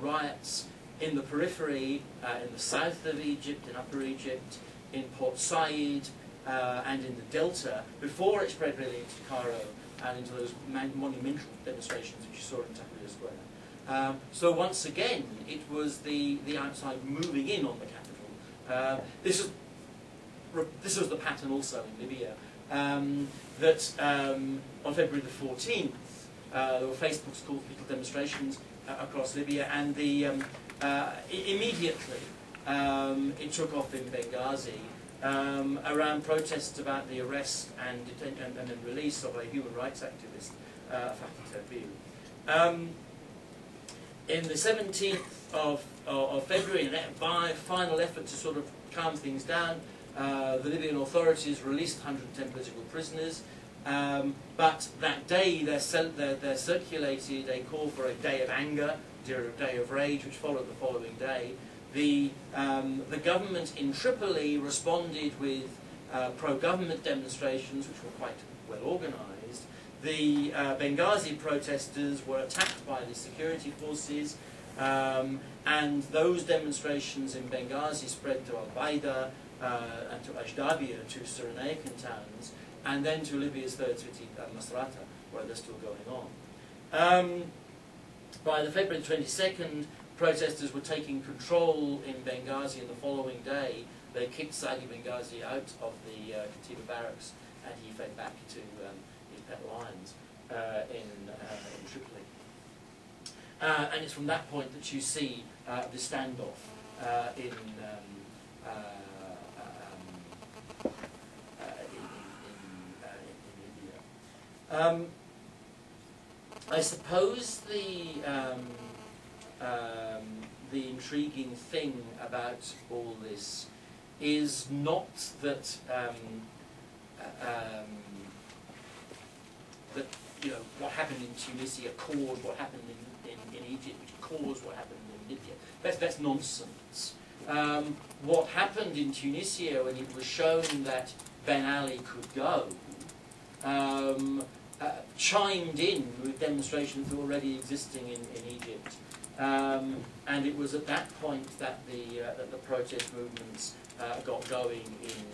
riots in the periphery, in the south of Egypt, in Upper Egypt, in Port Said, and in the Delta, before it spread really into Cairo and into those monumental demonstrations which you saw in Tahrir Square. So once again, it was the outside moving in on the capital. This was the pattern also in Libya, that on February the 14th, there were Facebook's called for little demonstrations across Libya, and immediately it took off in Benghazi around protests about the arrest and then release of a human rights activist, Fatih Tabib. In the 17th of February, in a final effort to sort of calm things down, the Libyan authorities released 110 political prisoners, but that day they circulated a call for a day of anger, a day of rage, which followed the following day. The government in Tripoli responded with pro-government demonstrations, which were quite well organised. The Benghazi protesters were attacked by the security forces, and those demonstrations in Benghazi spread to Al-Baida and to Ajdabiya, two Cyrenaican towns, and then to Libya's third city, Masrata, where they're still going on. By the February 22nd, protesters were taking control in Benghazi, and the following day they kicked Saadi Benghazi out of the Katiba barracks, and he fled back to his pet lions in Tripoli. And it's from that point that you see the standoff in Libya. I suppose the intriguing thing about all this is not that that what happened in Tunisia caused what happened in Egypt, which caused what happened in Libya. That's nonsense. What happened in Tunisia when it was shown that Ben Ali could go, chimed in with demonstrations already existing in Egypt, and it was at that point that the protest movements got going in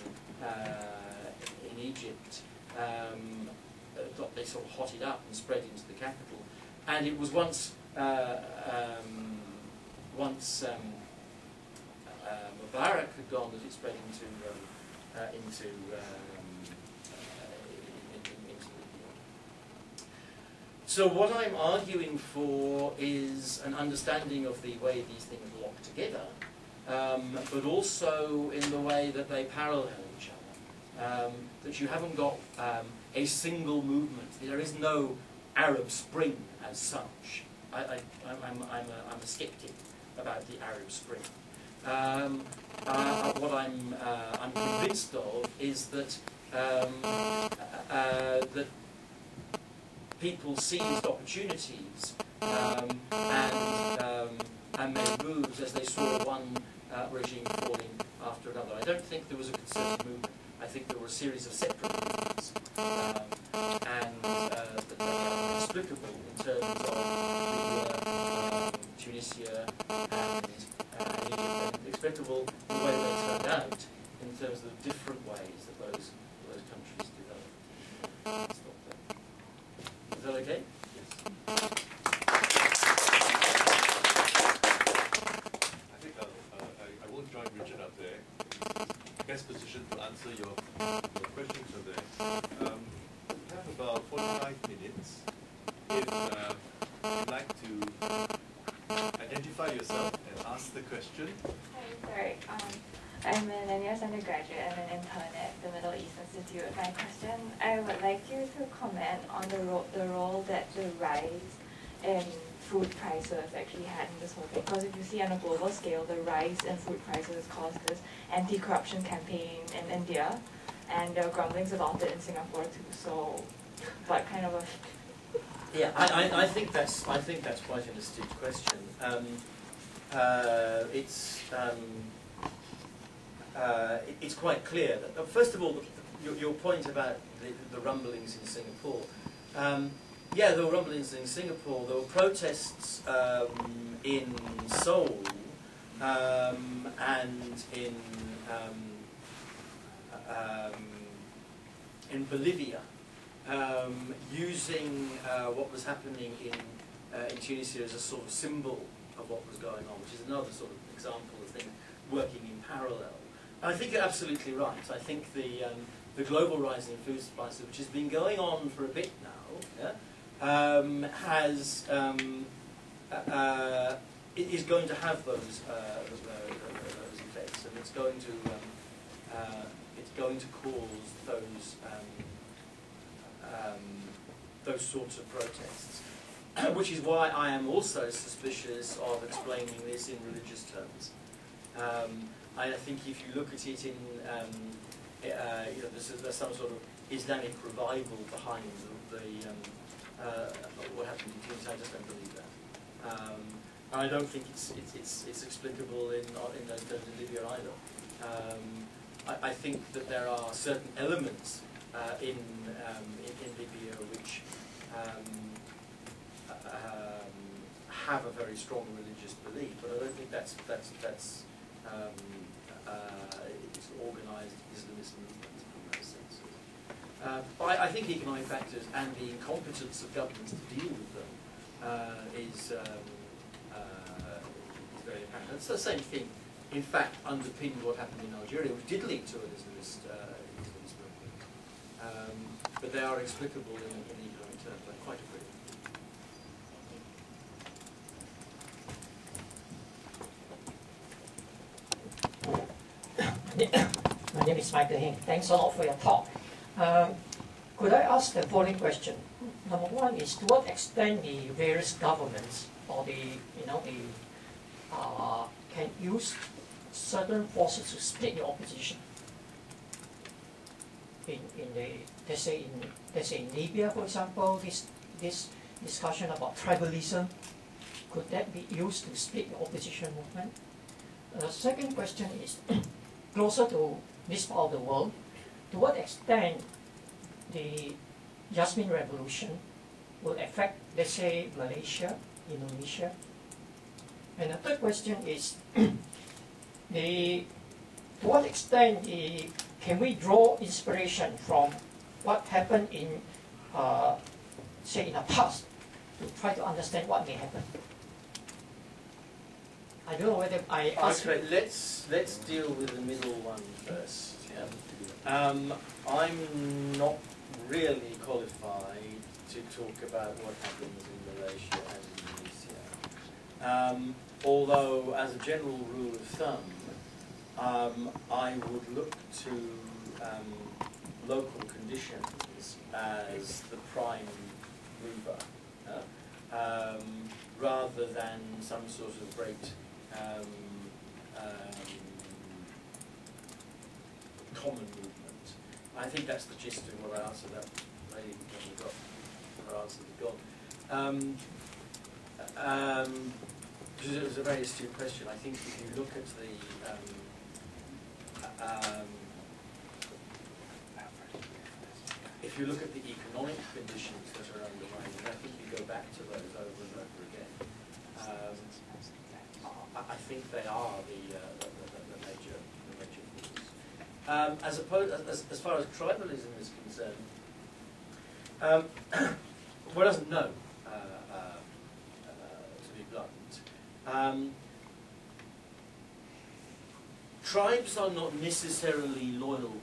Egypt. They sort of hotted up and spread into the capital, and it was once Mubarak had gone that it spread into Libya. So what I'm arguing for is an understanding of the way these things lock together, but also in the way that they parallel each other. That you haven't got a single movement. There is no Arab Spring as such. I'm a skeptic about the Arab Spring. What I'm convinced of is that that people seized opportunities and made moves as they saw one regime falling after another. I don't think there was a concerted movement. I think there were a series of separate movements, and that they are inexplicable in terms of Tunisia and Egypt, and inexplicable the way they turned out in terms of the different ways that those countries developed. stop there. Is that okay? Yes. I think I won't join Richard up there. Best position to answer your questions are there. We have about 45 minutes. If you'd like to identify yourself and ask the question. Hi, sorry. I'm an NUS undergraduate and an intern at the Middle East Institute. My question, I would like you to comment on the role that the rise in food prices actually had in this whole thing. Because if you see on a global scale, the rise in food prices caused this anti-corruption campaign in India, and there are grumblings about it in Singapore too. So, what kind of a... Yeah, I think that's quite an astute question. It's quite clear that, first of all, your point about the rumblings in Singapore. Yeah, there were rumblings in Singapore. There were protests in Seoul and in Bolivia, using what was happening in Tunisia as a sort of symbol of what was going on, which is another sort of example of things working in parallel. And I think you're absolutely right. I think the global rise in food prices, which has been going on for a bit now, is going to have those effects, and it's going to cause those sorts of protests, which is why I am also suspicious of explaining this in religious terms. I think if you look at it in, there's some sort of Islamic revival behind what happened in Tunisia. I just don't believe that. And I don't think it's explicable in those terms in Libya either. I think that there are certain elements in Libya which have a very strong religious belief, but I don't think that's it's organised Islamist movement in those senses. But I think economic factors and the incompetence of governments to deal with them is very apparent. It's the same thing, in fact, underpinned what happened in Algeria, which did lead to an Islamist movement. But they are explicable in economic terms. I quite agree. My name is Michael Hing. Thanks a lot for your talk. Could I ask the following question? Number one is, to what extent the various governments or can use certain forces to split the opposition? Let's say in Libya, for example, this discussion about tribalism, could that be used to split the opposition movement? The second question is, closer to this part of the world, to what extent the Jasmine Revolution will affect, let's say, Malaysia, Indonesia? And the third question is, to what extent can we draw inspiration from what happened in, say, in the past, to try to understand what may happen? I don't know whether I asked. Okay, let's deal with the middle one first. Yeah. I'm not really qualified to talk about what happens in Malaysia and Indonesia. Although, as a general rule of thumb, I would look to local conditions as the prime mover, rather than some sort of great common movement. I think that's the gist of what I answered that lady when got her answer to God. Because it was a very astute question. I think if you look at the economic conditions that are underlying it, I think you go back to those over and over again. I think they are the major forces. As far as tribalism is concerned, One doesn't know, to be blunt. Tribes are not necessarily loyal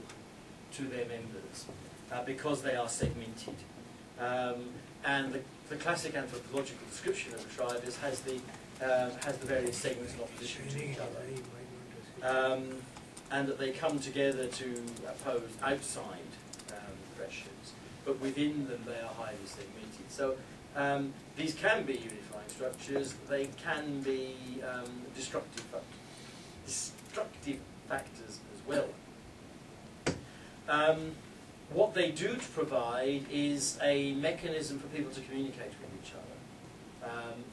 to their members because they are segmented. And the classic anthropological description of a tribe has the various segments in opposition to each other. And that they come together to oppose outside pressures, but within them they are highly segmented. So these can be unifying structures, they can be destructive factors as well. What they do to provide is a mechanism for people to communicate with each other,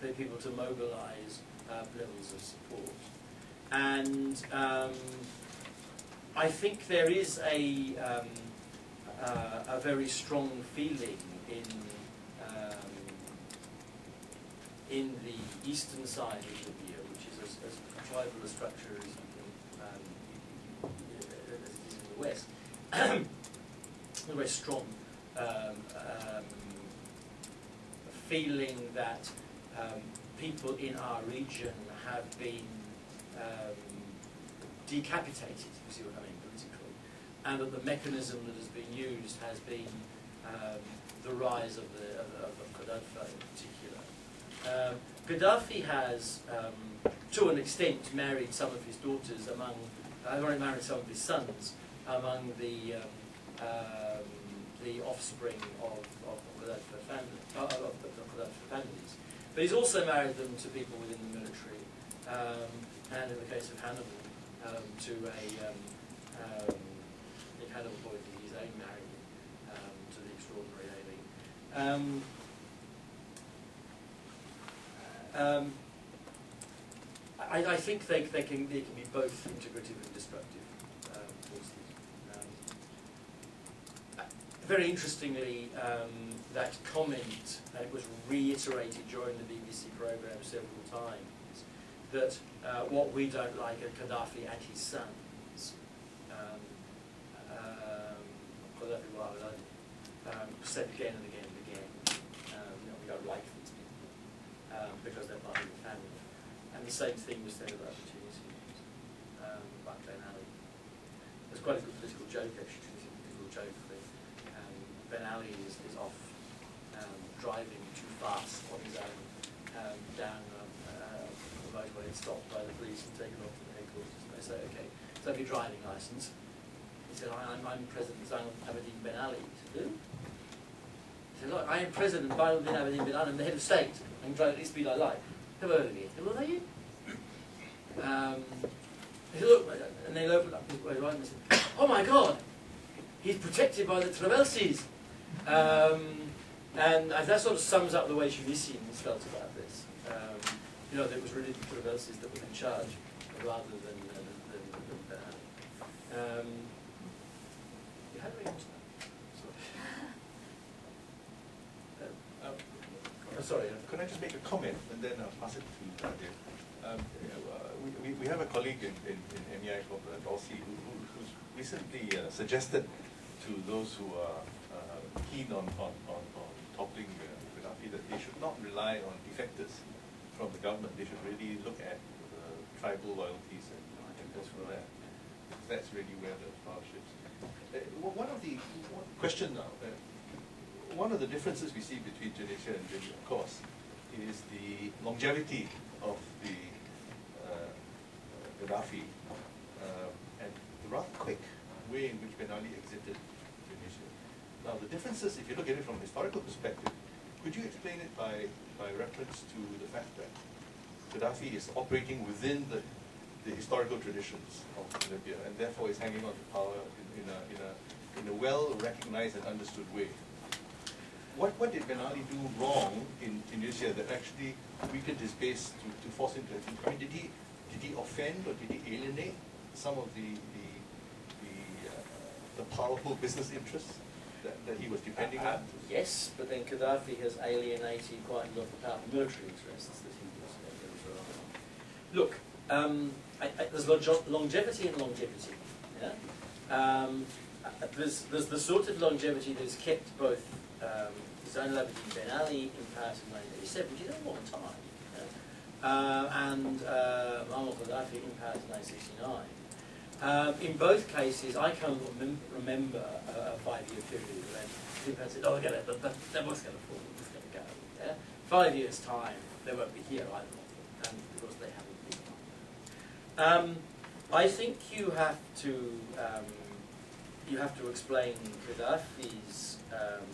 for people to mobilize levels of support. And I think there is a very strong feeling in the eastern side of Libya, which is as tribal a structure as it is in the west, a very strong feeling that people in our region have been decapitated, if you see what I mean, politically, and that the mechanism that has been used has been the rise of Qaddafis in particular. Gaddafi has, to an extent, married some of his daughters among, married some of his sons among the offspring of Qaddafi families. But he's also married them to people within the military, and in the case of Hannibal, to Hannibal pointed his own married to the extraordinary Ailey. I think they can be both integrative and destructive forces. Very interestingly, that comment, and it was reiterated during the BBC programme several times, that what we don't like are Gaddafi and his sons, said again and again and again, we don't like these people because they're part of the family. And the same thing was said about the Tunisians, like Ben Ali. There's quite a good political joke, actually, political joke that Ben Ali is off driving too fast on his own down the motorway and stopped by the police and taken off to the headquarters. And they say, okay, so have your driving licence. He said, I'm President Zainal Abidine Ben Ali. He said, who? He said, look, I am President Zainal Abidine Ben Ali, I'm the head of state. I can drive at the speed I like. Who heard of me? He said, well, are you? He said, look, and they opened up his way right and said, oh my God, he's protected by the Qaddafis. And that sort of sums up the way Tunisians felt about this. You know, it was really the Qaddafis that were in charge, rather than Ben Ali. You had me on sorry. Could I just make a comment and then I'll pass it to Nadir? We have a colleague in MEI called Dulcie who's recently suggested to those who are keen on toppling Gaddafi that they should not rely on defectors from the government. They should really look at tribal loyalties and go from there. That's really where the power shifts. One of the differences we see between Tunisia and Libya, of course, is the longevity of the Gaddafi and the rather quick way in which Ben Ali exited Tunisia. Now, the differences, if you look at it from a historical perspective, could you explain it by reference to the fact that Gaddafi is operating within the historical traditions of Libya and therefore is hanging on to power in a well-recognized and understood way? What did Ben Ali do wrong in Tunisia that actually weakened his base to force him to exit? I mean, did he offend or did he alienate some of the powerful business interests that he was depending on? Yes, but then Gaddafi has alienated quite a lot of the powerful military interests that he was Look, there's longevity and longevity. Yeah? There's the sort of longevity that has kept both Zain al-Abidin Ben Ali in Paris in 1987, which is a long time, and Muammar Gaddafi in Paris in 1969. In both cases, I can't remember a 5-year period when people had said, "Oh, they're both going to fall, it's going to go." Yeah? 5 years' time, they won't be here either of them, and because they haven't been. I think you have to explain Qaddafi's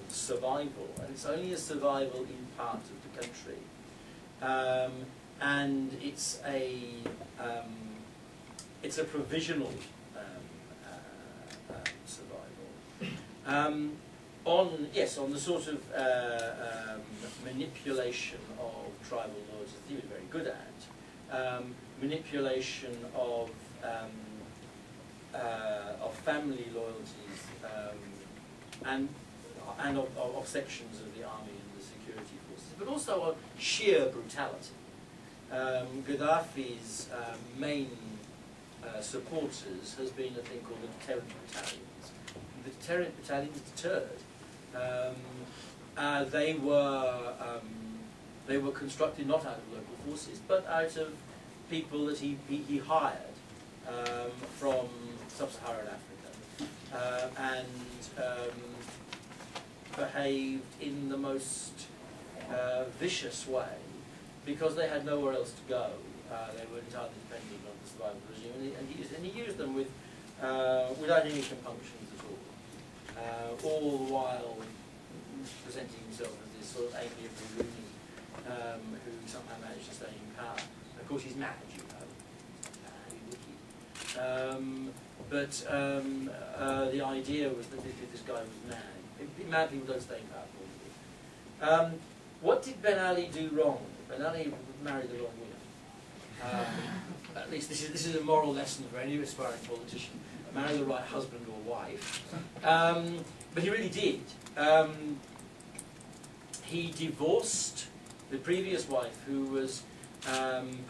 survival, and it's only a survival in part of the country, and it's a provisional survival. On the sort of manipulation of tribal laws that he was very good at, manipulation of family loyalties and of sections of the army and the security forces, but also on sheer brutality. Gaddafi's main supporters has been a thing called the deterrent battalions. The deterrent battalions deterred. They were constructed not out of local forces, but out of people that he hired from sub-Saharan Africa, and behaved in the most vicious way because they had nowhere else to go. They were entirely dependent on the survival regime, and he used them without any compunctions at all the while presenting himself as this sort of amiable loony who somehow managed to stay in power. Of course, he's mad, you know. But the idea was that this guy was mad. Mad people don't stay in power. What did Ben Ali do wrong? Ben Ali married the wrong woman. At least this is a moral lesson for any aspiring politician. Marry the right husband or wife. But he really did. He divorced the previous wife, who was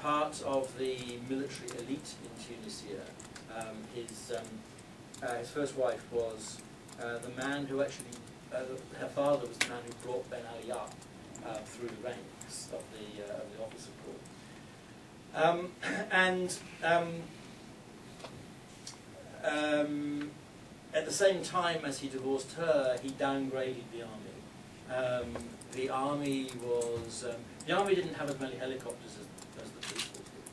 part of the military elite in Tunisia. His first wife was the man who actually, her father was the man who brought Ben Ali up through the ranks of the officer corps. At the same time as he divorced her, he downgraded the army. The army didn't have as many helicopters as the police force did,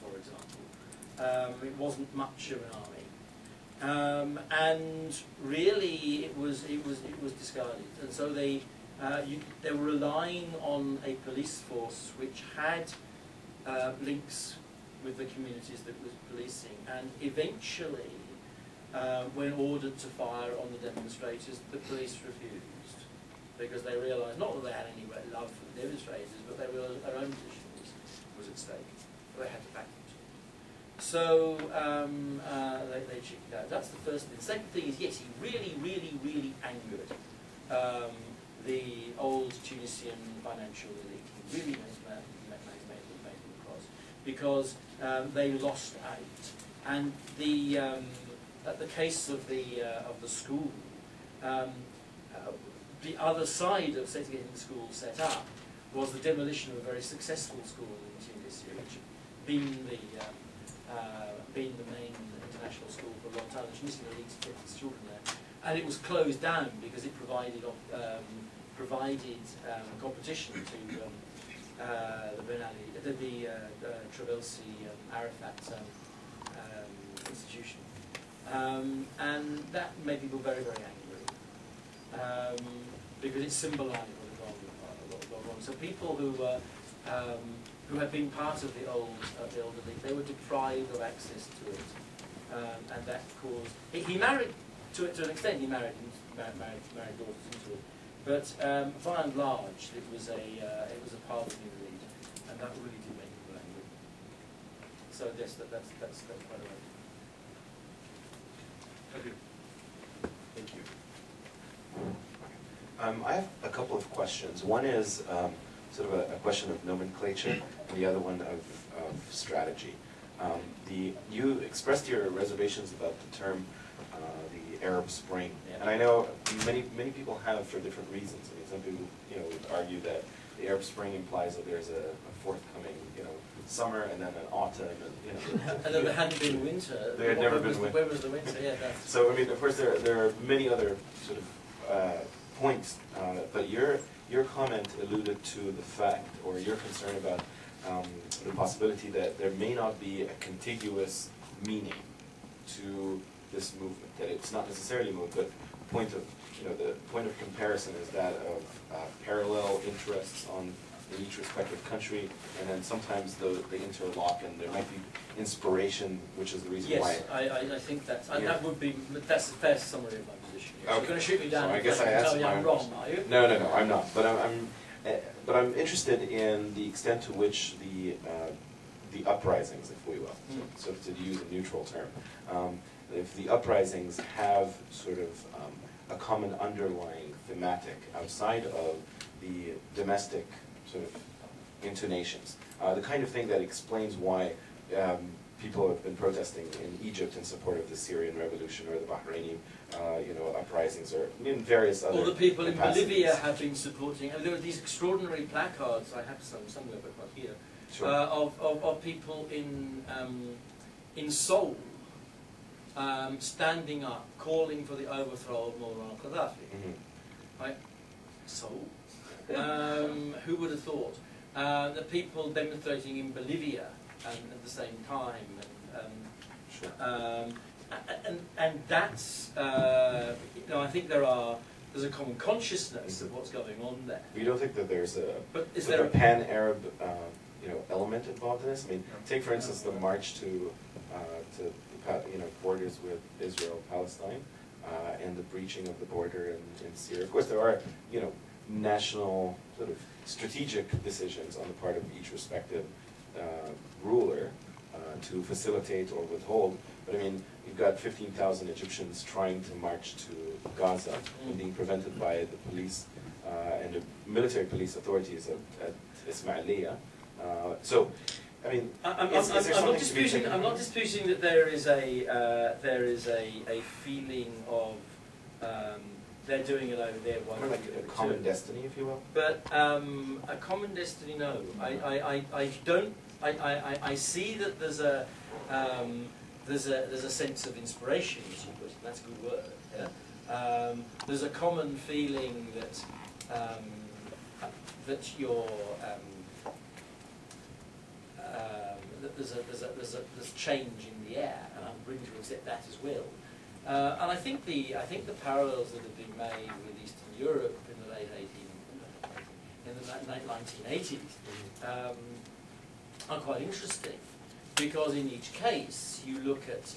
for example. It wasn't much of an army, and really it was discarded. And so they were relying on a police force which had links with the communities that was policing, and eventually, when ordered to fire on the demonstrators, the police refused, because they realised not that they had any love for the demonstrators, but they realised their own position was at stake. They had to back them. So they checked out. That's the first thing. The second thing is, yes, he really, really, really angered the old Tunisian financial elite. He really made them cross, because they lost out. And at the case of the school, the other side of getting the school set up was the demolition of a very successful school in Tunisia, which had been the main international school for a long time. The Tunisian elite kept its children there, and it was closed down because it provided competition to the Ben Ali, the Trabelsi Arafat institution, and that made people very, very angry, because it symbolised what had gone wrong. So people who had been part of the old elite, they were deprived of access to it, and that caused. He married to an extent. He married daughters into it, but by and large, it was a pardoning elite, and that really did make people angry. So yes, that's quite a way. Thank you. I have a couple of questions. One is sort of a question of nomenclature, and the other one of strategy. You expressed your reservations about the term the Arab Spring. Yeah. And I know many people have for different reasons. I mean, some people, would argue that the Arab Spring implies that there's a forthcoming, summer and then an autumn, and and then there hadn't been winter. There had never been winter. Where was the winter? Yeah, that's... So I mean, of course, there are many other sort of points, but your comment alluded to the fact, or your concern about the possibility that there may not be a contiguous meaning to this movement, that it's not necessarily a movement, but the point of comparison is that of parallel interests in each respective country, and then sometimes they interlock, and there might be inspiration, which is the reason why. Yes, I think that's that's the fair summary of my position. Okay. You're going to shoot me down. So I guess I tell asked me I'm wrong, are you? No, I'm not. But I'm interested in the extent to which the uprisings, if we will, so to use a neutral term, if the uprisings have sort of a common underlying thematic outside of the domestic sort of intonations, the kind of thing that explains why people have been protesting in Egypt in support of the Syrian revolution, or the Bahraini, uprisings, or in various other. Or the people in capacities. Bolivia have been supporting. There were these extraordinary placards. I have some somewhere, but not here. Sure. Of people in Seoul standing up, calling for the overthrow of Muammar Qaddafis. Mm-hmm. Right? Seoul. Who would have thought? The people demonstrating in Bolivia at the same time, and that's I think there's a common consciousness of what's going on there. You don't think that there's a pan-Arab element involved in this? I mean, take for instance the march to borders with Israel, Palestine, and the breaching of the border in Syria. Of course, there are national sort of strategic decisions on the part of each respective ruler to facilitate or withhold. But I mean, you've got 15,000 Egyptians trying to march to Gaza and being prevented by the police and the military police authorities at Ismailia. So, I mean, I'm not disputing that there is a feeling of they're doing it over there. Why like a common destiny, if you will. But a common destiny, no. I don't. I see that there's a sense of inspiration, as you put it. That's a good word. Yeah? There's a common feeling that that you're there's change in the air, and I'm willing to accept that as well. And I think the parallels that have been made with Eastern Europe in the late 1980s are quite interesting, because in each case you look at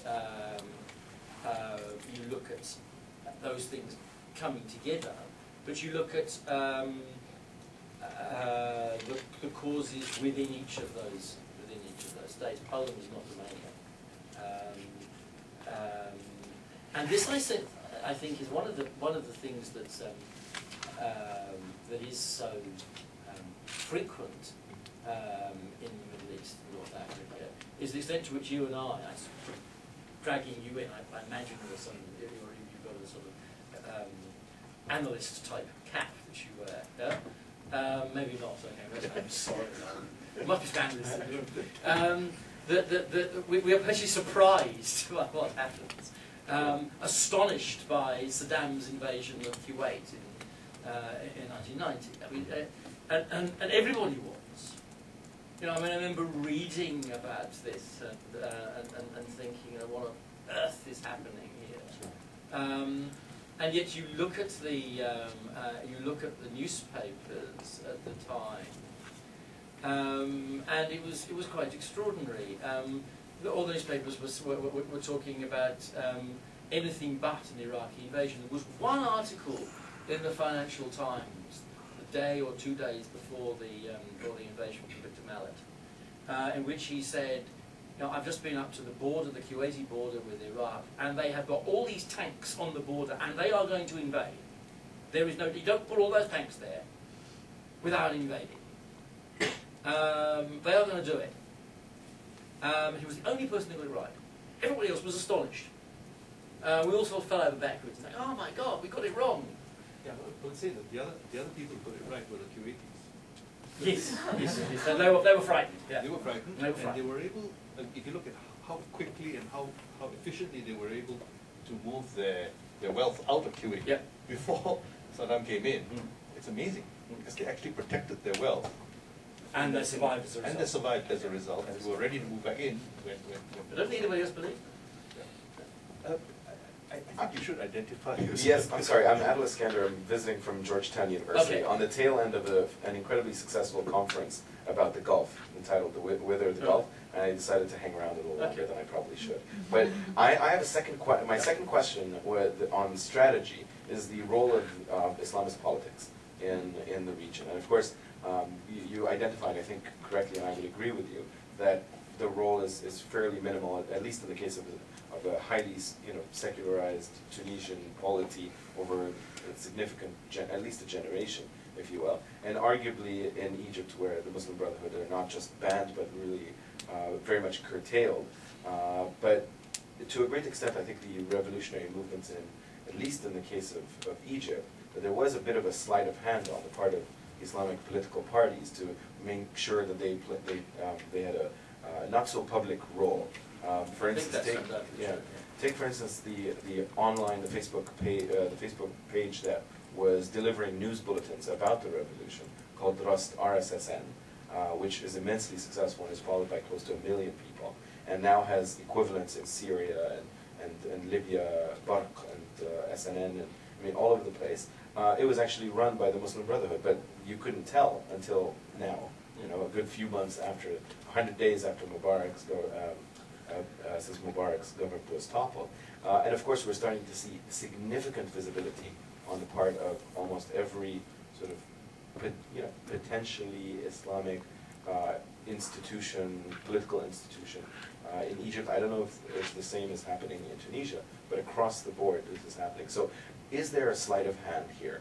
those things coming together, but you look at the causes within each of those states. Poland is not Romania, and this I think is one of the things that's that is so frequent in the Middle East and North Africa, is the extent to which you and I dragging you in. I imagine you've got a sort of analyst type cap that you wear. Yeah? Maybe not. Okay, I'm sorry. It must be analysts in the room. We are actually surprised by what happens. Astonished by Saddam's invasion of Kuwait in 1990. I mean, and everybody was. I remember reading about this and thinking, what on earth is happening here? And yet you look at the newspapers at the time, and it was quite extraordinary. All the newspapers were talking about anything but an Iraqi invasion. There was one article in the Financial Times, a day or 2 days before the invasion from Victor Mallet, in which he said, I've just been up to the border, the Kuwaiti border with Iraq, and they have got all these tanks on the border, and they are going to invade. There is you don't put all those tanks there without invading. They are going to do it. He was the only person who got it right. Everybody else was astonished. We all sort of fell over backwards and like, oh my God, we got it wrong. Yeah, I would say that the other people got it right were the Kuwaitis. Yes, yes. And they were frightened. Yeah. They were frightened, They were frightened. and they were able, if you look at how quickly and how efficiently they were able to move their wealth out of Kuwait Yeah. before Saddam came in, Mm. it's amazing, because they actually protected their wealth. And they survived as a result. And they survived as a result, and they were ready to move back in when I don't think anybody else believed. I think you should identify yourself. Yes, I'm sorry, I'm Adil Iskander, I'm visiting from Georgetown University Okay. on the tail end of an incredibly successful conference about the Gulf, entitled The Wither of the Gulf, and I decided to hang around a little longer than I probably should. But I have a second my second question on strategy is the role of Islamist politics in the region. And of course, you identified, I think correctly, and I would agree with you, that the role is fairly minimal, at least in the case of a highly secularized Tunisian polity over a significant, at least a generation, if you will. And arguably in Egypt, where the Muslim Brotherhood are not just banned, but really very much curtailed. But to a great extent, I think the revolutionary movements, at least in the case of Egypt, that there was a bit of a sleight of hand on the part of Islamic political parties to make sure that they had a not so public role. For instance, take for instance the Facebook page that was delivering news bulletins about the revolution called RSSN, which is immensely successful and is followed by close to 1 million people, and now has equivalents in Syria and Libya, Barq and SNN, and I mean all over the place. It was actually run by the Muslim Brotherhood, but you couldn't tell until now. A good few months after, 100 days after since Mubarak's government was toppled. And of course we're starting to see significant visibility on the part of almost every sort of potentially Islamic institution, political institution. In Egypt, I don't know if the same is happening in Tunisia, but across the board this is happening. So is there a sleight of hand here?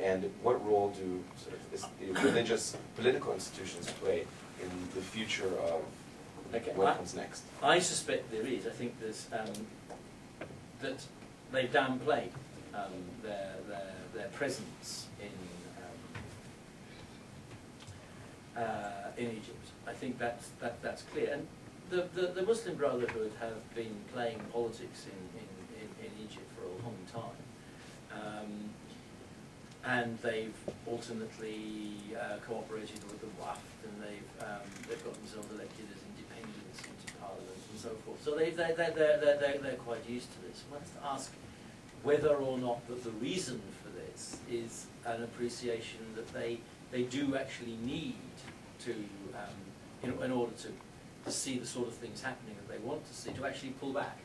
And what role do sort of religious political institutions play in the future of what comes next? I suspect there is. I think there's that they downplay their presence in Egypt. I think that's clear. And the Muslim Brotherhood have been playing politics in Egypt for a long time. And they've ultimately cooperated with the Wafd, and they've got themselves elected as independents into parliament and so forth. So they're quite used to this. One has to ask whether or not the reason for this is an appreciation that they do actually need to, in order to see the sort of things happening that they want to see, to actually pull back.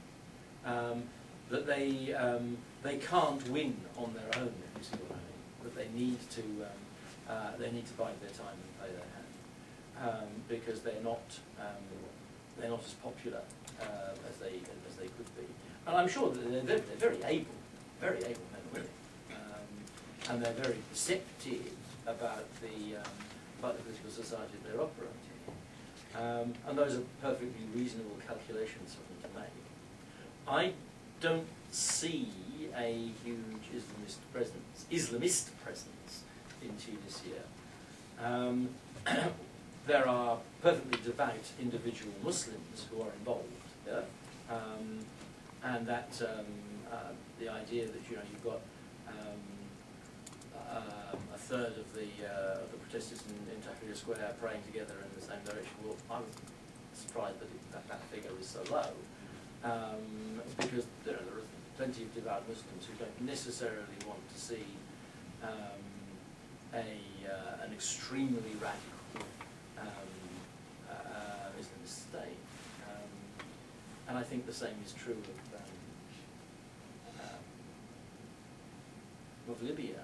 That they can't win on their own, if you see what I mean. That they need to bide their time and play their hand, because they're not as popular as they could be. And I'm sure that they're very able men and women, and they're very perceptive about the political society that they're operating in. And those are perfectly reasonable calculations for them to make. I don't see a huge Islamist presence in Tunisia. There are perfectly devout individual Muslims who are involved, and that the idea that you've got a third of the protesters in Tahrir Square praying together in the same direction. Well, I'm surprised that figure is so low. Because there are plenty of devout Muslims who don't necessarily want to see an extremely radical Islamist state. And I think the same is true of Libya.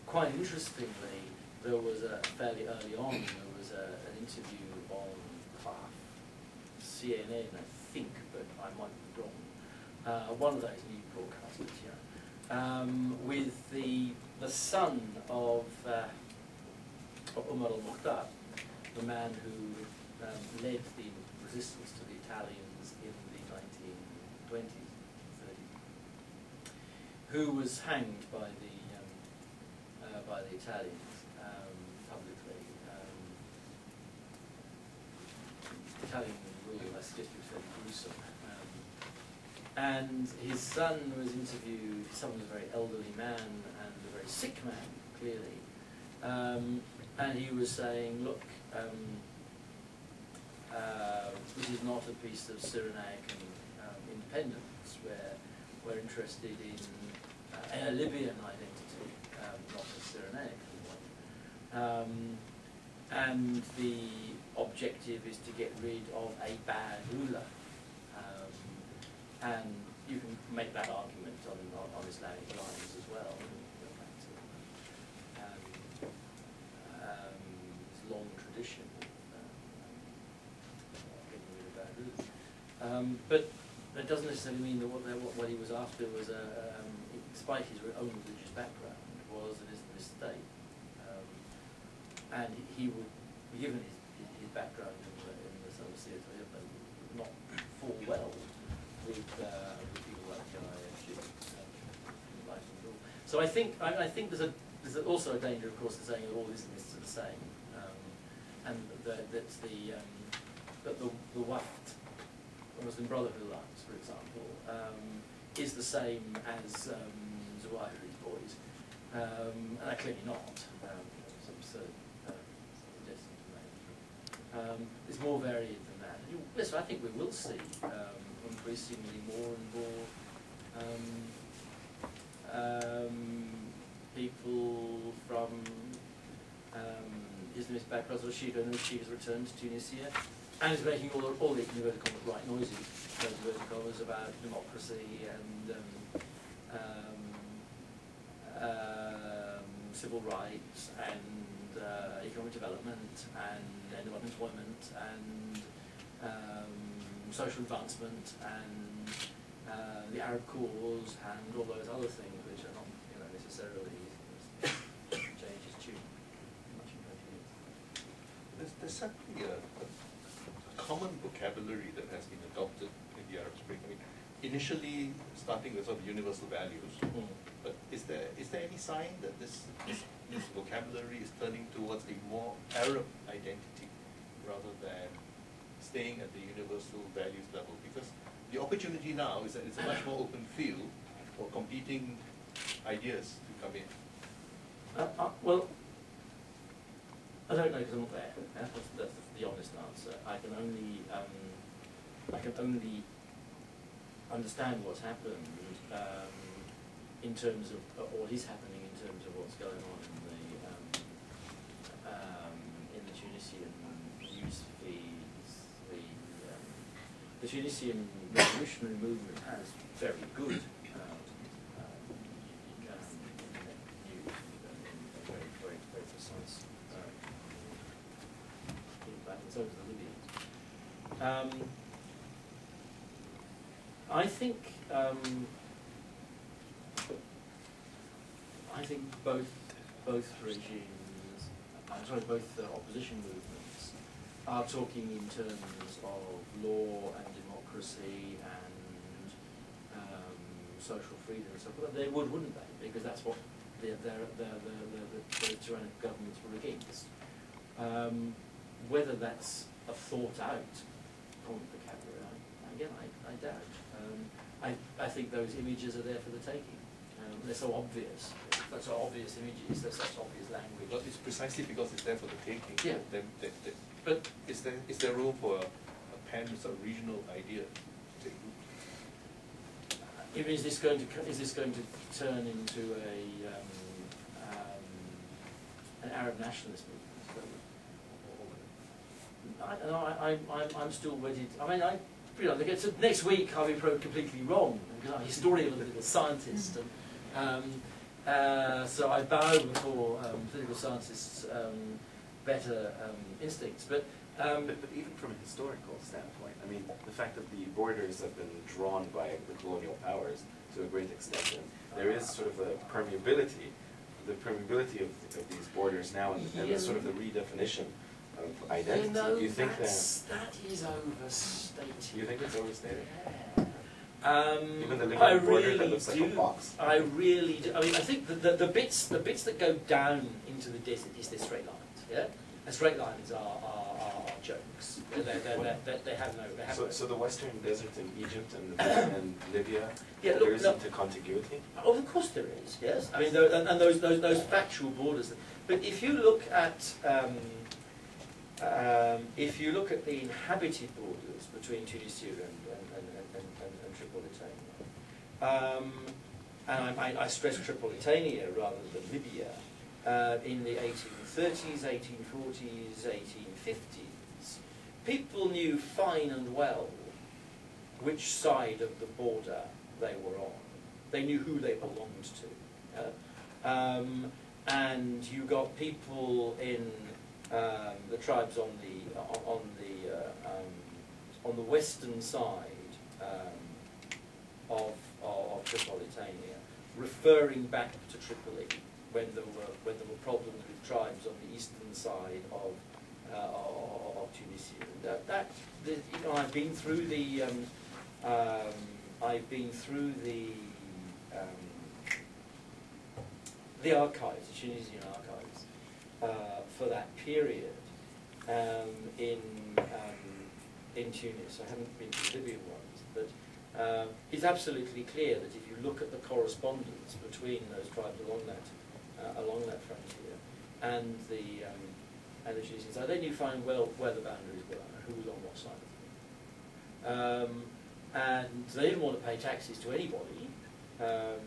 Quite interestingly, there was fairly early on, there was an interview on CNN, I think, but I might be wrong. One of those new broadcasters, with the son of Umar al-Mukhtar, the man who led the resistance to the Italians in the 1920s, 30s, who was hanged by the Italians publicly. Italian rule, I suggest, was fairly gruesome. And his son was interviewed. His son was a very elderly man and a very sick man, clearly. And he was saying, look, this is not a piece of Cyrenaic independence. We're interested in a Libyan identity, not a Cyrenaic one. And the objective is to get rid of a bad ruler. And you can make that argument on Islamic lines as well. It's a long tradition of getting rid of bad rulers. But that doesn't necessarily mean that what he was after was, despite his own religious background, was an Islamist state. And he would, given his background in the Southern Syria, would not fall well with people like IFG, life and rule. So I think there's also a danger, of course, of saying that all Islamists are the same, and that the Waft, the Muslim Brotherhood Alliance, for example, is the same as Zawahiri's boys, and they're clearly not. It's absurd suggestion to make. It's more varied than that. Yes, I think we will see increasingly more and more people from Islamist backgrounds or Shia, and Shia has returned to Tunisia and is making all the inverted commas right noises, inverted commas about democracy and civil rights and economic development and end of unemployment and social advancement and the Arab cause and all those other things which are not, necessarily change his tune much in 20 years. There's certainly a common vocabulary that has been adopted in the Arab Spring. I mean, initially starting with sort of universal values, but is there any sign that this vocabulary is turning towards a more Arab identity rather than staying at the universal values level? Because the opportunity now is that it's a much more open field for competing ideas to come in. Well, I don't know because I'm not there. Yeah? That's the honest answer. I can only understand what's happened in terms of what is happening in terms of what's going on in the Tunisian news feeds. The Tunisian revolutionary movement has very good news, very precise feedback, and so does the Libyans. I think both regimes, both opposition movements are talking in terms of law and democracy and social freedom and so forth. They wouldn't they? Because that's what the tyrannical governments were against. Whether that's a thought out common vocabulary, again, I doubt. I think those images are there for the taking. They're so obvious. They're so obvious images. They're such obvious language. Well, it's precisely because it's there for the taking. Yeah. But is there room for a pan sort of regional idea to take root? Is this going to turn into an Arab nationalist movement? I'm still wedded. I mean, next week I'll be completely wrong because I'm a historian and a political scientist, and so I bow before political scientists' better instincts. But even from a historical standpoint, I mean, the fact that the borders have been drawn by the colonial powers to a great extent, and there is sort of a permeability, the permeability of these borders now, and the sort of the redefinition of identity. Do you think that is overstated? You think it's overstated? Yeah. Even the I Libyan border that really looks like a do. box? I really do. I mean, I think the bits that go down into the desert is the straight lines. Yeah, and straight lines are jokes. They have no. So the western desert in Egypt and Libya, Yeah, there look, isn't a contiguity? Oh, of course there is. Yes, I mean, those factual borders. But if you look at the inhabited borders between Tunisia and Tripolitania, and I stress Tripolitania rather than Libya, in the 1830s, 1840s, 1850s, people knew fine and well which side of the border they were on. They knew who they belonged to. And you got people in the tribes on the western side of Tripolitania, referring back to Tripoli when there were problems with tribes on the eastern side of Tunisia. I've been through the archives, the Tunisian archives, for that period in Tunis. I haven't been to the Libyan ones, but it's absolutely clear that if you look at the correspondence between those tribes along that frontier and the Tunisian side, they knew fine well where the boundaries were and who was on what side of them. And they didn't want to pay taxes to anybody,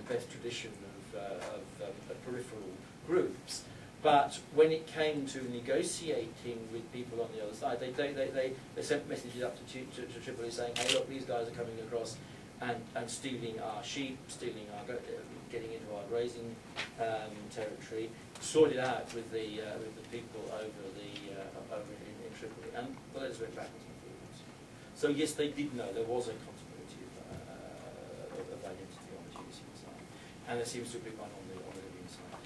best tradition of peripheral groups. But when it came to negotiating with people on the other side, they sent messages up to Tripoli saying, hey, look, these guys are coming across and stealing our sheep, getting into our grazing territory. Sort it out with the people over in Tripoli, and the letters went backwards and forwards. So yes, they did know there was a continuity of identity on the Tunisian side, and there seems to be one on the Libyan side as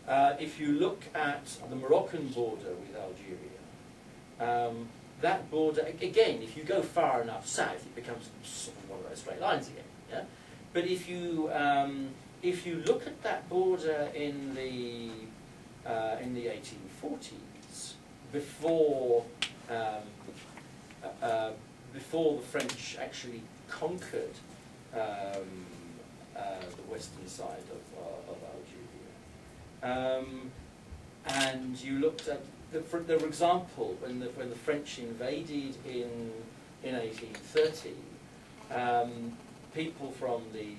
well. If you look at the Moroccan border with Algeria, that border, again, if you go far enough south, it becomes sort of one of those straight lines again. Yeah? But if you look at that border in the 1840s, before the French actually conquered the western side of Algeria, and you looked at for example, when the French invaded in 1830. People from the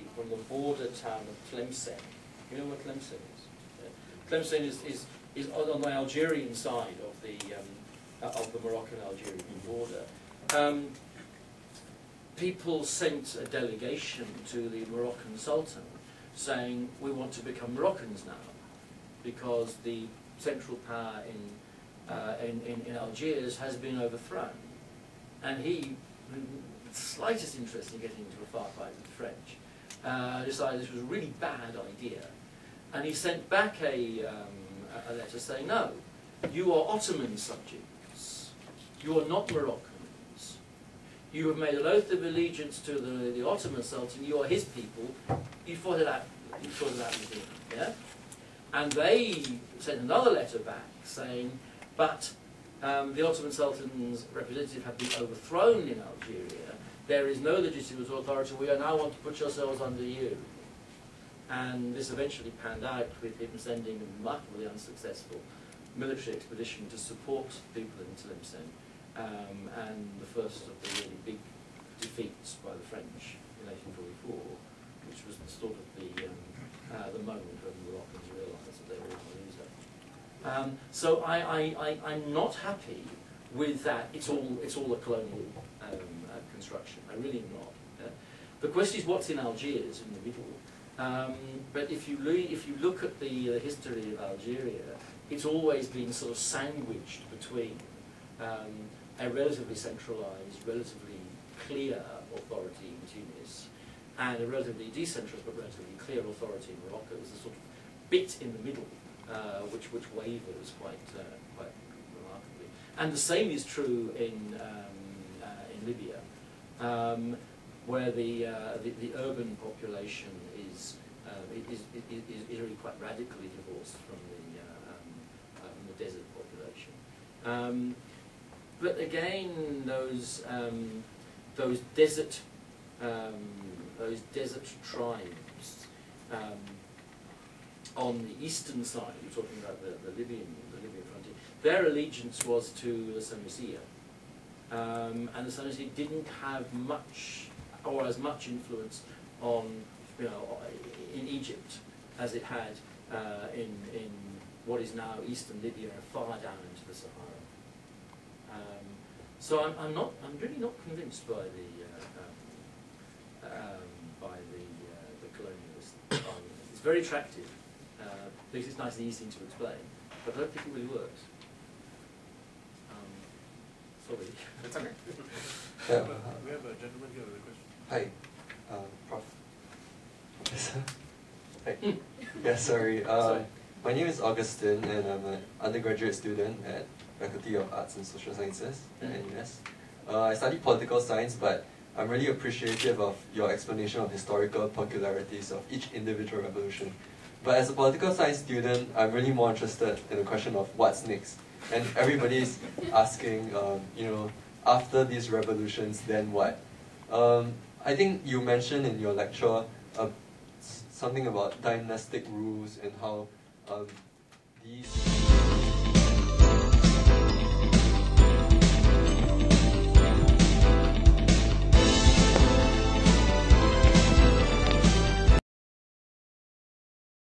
border town of Tlemcen. You know what Tlemcen is? Yeah. Tlemcen is on the Algerian side of the Moroccan-Algerian border. People sent a delegation to the Moroccan Sultan saying, we want to become Moroccans now, because the central power in Algiers has been overthrown. And he, with the slightest interest in getting into a far fight with the French, decided this was a really bad idea. And he sent back a letter saying, no, you are Ottoman subjects. You are not Moroccans. You have made an oath of allegiance to the Ottoman Sultan. You are his people. You fought it out with him. Yeah? And they sent another letter back saying, but the Ottoman Sultan's representative have been overthrown in Algeria. There is no legitimate authority. We now want to put yourselves under you. And this eventually panned out with him sending a remarkably unsuccessful military expedition to support people in Tlemcen, and the first of the really big defeats by the French in 1844, which was sort of the moment when the Moroccans realised that they were going to lose it. So I'm not happy with that. It's all a colonial construction. I really am not. The question is what's in Algiers in the middle. But if you look at the history of Algeria, it's always been sort of sandwiched between a relatively centralised, relatively clear authority in Tunis and a relatively decentralised but relatively clear authority in Morocco. There's a sort of bit in the middle which wavers quite remarkably. And the same is true in Libya. where the urban population is really quite radically divorced from the desert population. But again, those desert tribes on the eastern side, we're talking about the Libyan frontier, their allegiance was to the Sanusiya. And the Sanusi didn't have much, or as much influence on, in Egypt as it had in what is now eastern Libya and far down into the Sahara. So I'm really not convinced by the colonialist argument. It's very attractive because it's nice and easy to explain, but I don't think it really works. Sorry. That's okay. Yeah. We have a gentleman here with a question. Hi, Prof. Hi. Yeah, sorry. My name is Augustine, and I'm an undergraduate student at Faculty of Arts and Social Sciences at NUS. I study political science, but I'm really appreciative of your explanation of historical peculiarities of each individual revolution. But as a political science student, I'm really more interested in the question of what's next. And everybody's asking, after these revolutions, then what? I think you mentioned in your lecture something about dynastic rules and how these